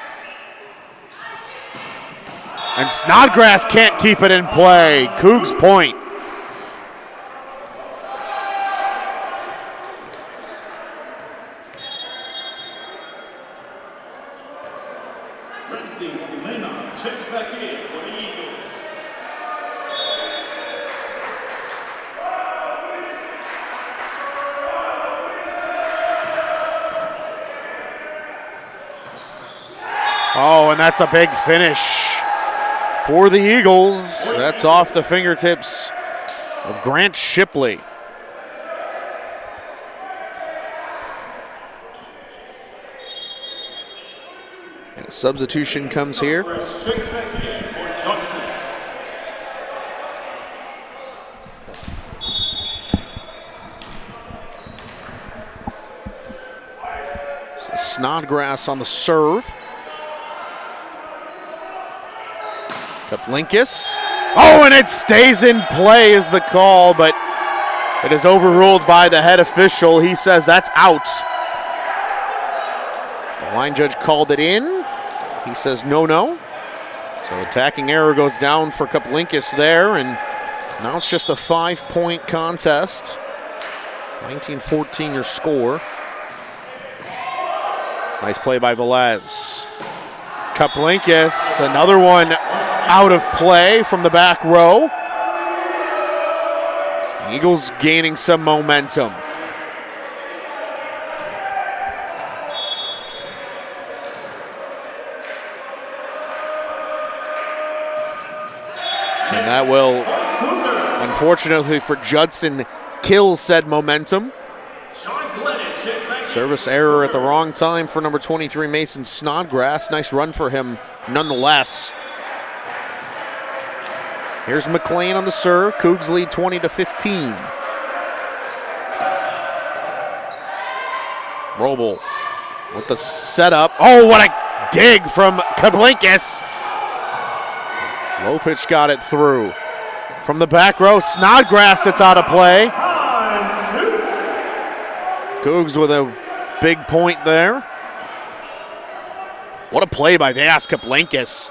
And Snodgrass can't keep it in play. Cougs point. Checks back in for the Eagles. Oh, and that's a big finish for the Eagles. That's off the fingertips of Grant Shipley. And a substitution comes here. Checks back in for Judson. Snodgrass on the serve. Kaplinkas. Oh, and it stays in play is the call, but it is overruled by the head official. He says that's out. The line judge called it in. He says no. So attacking error goes down for Kaplinkas there, and now it's just a 5-point contest. 19-14 your score. Nice play by Velez. Kaplinkas, another one out of play from the back row. Eagles gaining some momentum. And that will, unfortunately for Judson, kill said momentum. Service error at the wrong time for number 23, Mason Snodgrass. Nice run for him nonetheless. Here's McLean on the serve. Cougs lead 20-15. Roble with the setup. Oh, what a dig from Kaplinkas. Low pitch got it through. From the back row, Snodgrass, it's out of play. Cougs with a big point there. What a play by Vas Kaplinkas.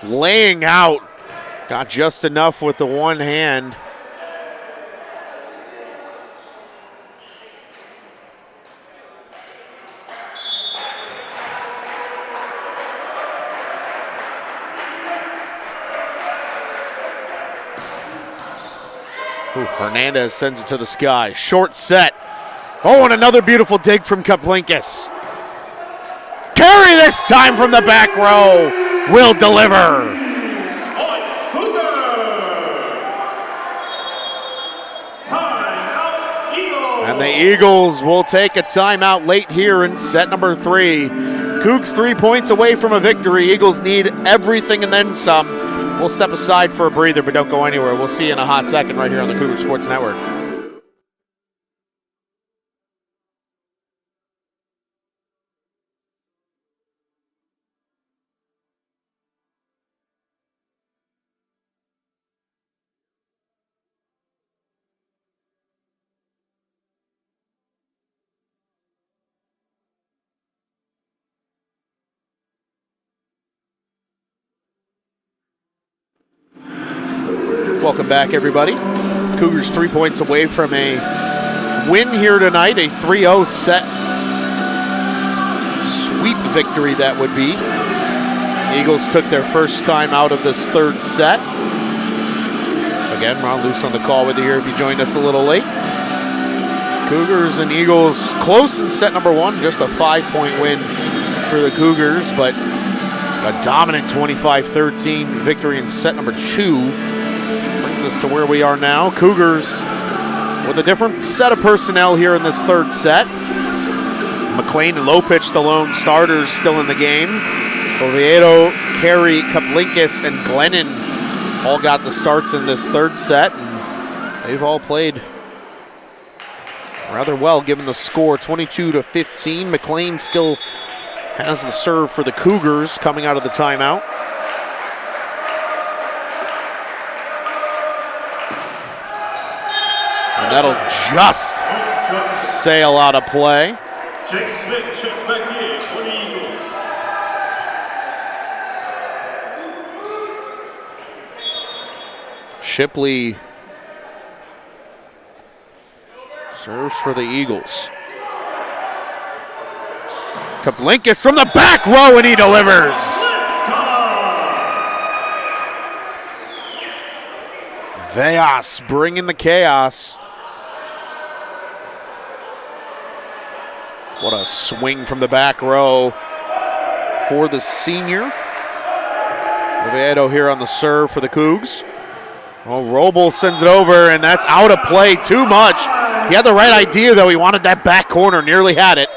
Laying out. Got just enough with the one hand. Ooh, Hernandez sends it to the sky. Short set. Oh, and another beautiful dig from Kaplinkas. Carey this time from the back row. Will deliver. And the Eagles will take a timeout late here in set number 3. Cougs 3 points away from a victory. Eagles need everything and then some. We'll step aside for a breather, but don't go anywhere. We'll see you in a hot second right here on the Cougar Sports Network. Welcome back, everybody. Cougars 3 points away from a win here tonight, a 3-0 set sweep victory that would be. Eagles took their first time out of this third set. Again, Ron Luce on the call with you here if you joined us a little late. Cougars and Eagles close in set number one, just a 5-point win for the Cougars, but a dominant 25-13 victory in set number two. Brings us to where we are now. Cougars with a different set of personnel here in this third set. McLean and Lopich, the lone starters, still in the game. Oviedo, Carey, Kaplinkis, and Glennon all got the starts in this third set. And they've all played rather well given the score, 22-15. McLean still has the serve for the Cougars coming out of the timeout. And that'll just sail out of play. Jake Smith checks back in for the Eagles. Shipley serves for the Eagles. Kaplinkis from the back row, and he delivers. Veas bringing the chaos. What a swing from the back row for the senior. Oviedo here on the serve for the Cougs. Oh, Roble sends it over, and that's out of play too much. He had the right idea, though. He wanted that back corner, nearly had it.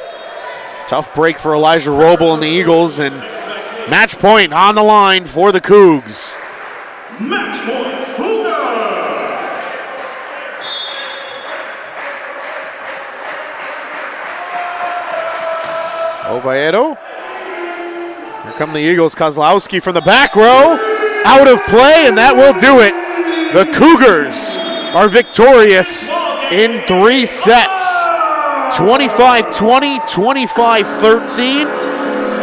Tough break for Elijah Roble and the Eagles, and match point on the line for the Cougs. Match point, Cougars! Oviedo. Here come the Eagles. Kozlowski from the back row. Out of play, and that will do it. The Cougars are victorious in 3 sets. 25-20, 25-13,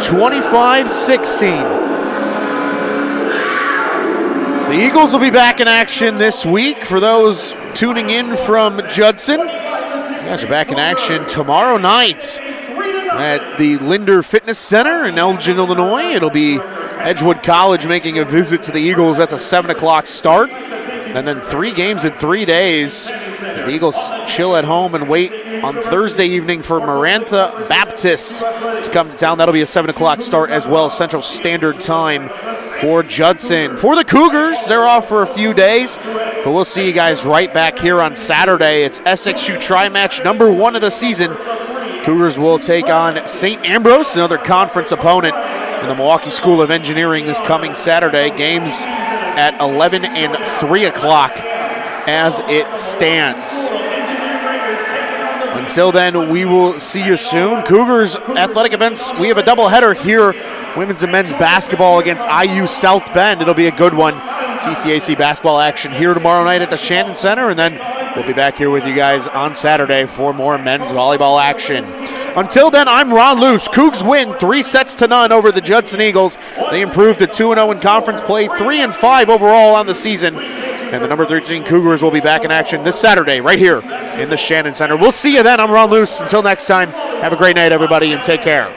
25-16. The Eagles will be back in action this week. For those tuning in from Judson, you guys are back in action tomorrow night at the Linder Fitness Center in Elgin, Illinois. It'll be Edgewood College making a visit to the Eagles. That's a 7 o'clock start. And then 3 games in 3 days as the Eagles chill at home and wait on Thursday evening for Marantha Baptist to come to town. That'll be a 7 o'clock start as well, Central Standard Time for Judson. For the Cougars, they're off for a few days, but we'll see you guys right back here on Saturday. It's SXU tri-match number 1 of the season. Cougars will take on St. Ambrose, another conference opponent in the Milwaukee School of Engineering this coming Saturday. Games at 11 and 3 o'clock as it stands. Until then, we will see you soon. Cougars athletic events, we have a doubleheader here. Women's and men's basketball against IU South Bend. It'll be a good one. CCAC basketball action here tomorrow night at the Shannon Center, and then we'll be back here with you guys on Saturday for more men's volleyball action. Until then, I'm Ron Luce. Cougs win 3-0 over the Judson Eagles. They improved to 2-0 in conference play, 3-5 overall on the season. And the number 13 Cougars will be back in action this Saturday right here in the Shannon Center. We'll see you then. I'm Ron Luce. Until next time, have a great night, everybody, and take care.